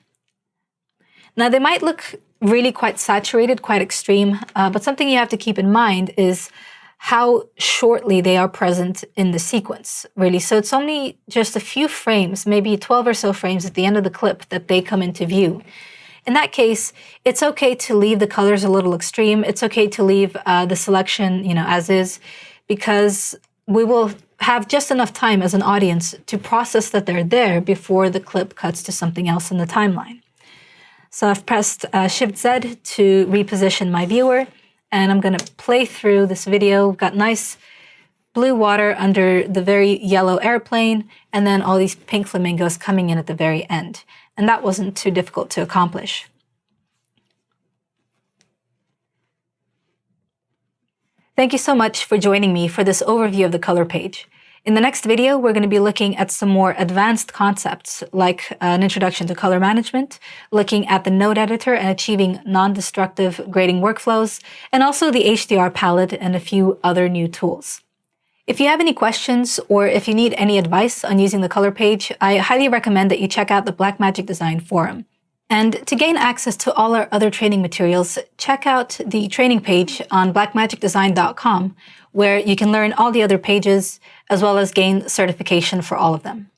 Now, they might look really quite saturated, quite extreme, but something you have to keep in mind is how shortly they are present in the sequence, really. So it's only just a few frames, maybe 12 or so frames at the end of the clip that they come into view. In that case, it's okay to leave the colors a little extreme. It's okay to leave the selection, as is, because we will have just enough time as an audience to process that they're there before the clip cuts to something else in the timeline. So I've pressed Shift-Z to reposition my viewer, and I'm going to play through this video. We've got nice blue water under the very yellow airplane, and then all these pink flamingos coming in at the very end. And that wasn't too difficult to accomplish. Thank you so much for joining me for this overview of the color page. In the next video, we're going to be looking at some more advanced concepts like an introduction to color management, looking at the node editor and achieving non-destructive grading workflows, and also the HDR palette and a few other new tools. If you have any questions or if you need any advice on using the color page, I highly recommend that you check out the Blackmagic Design forum. And to gain access to all our other training materials, check out the training page on blackmagicdesign.com, where you can learn all the other pages as well as gain certification for all of them.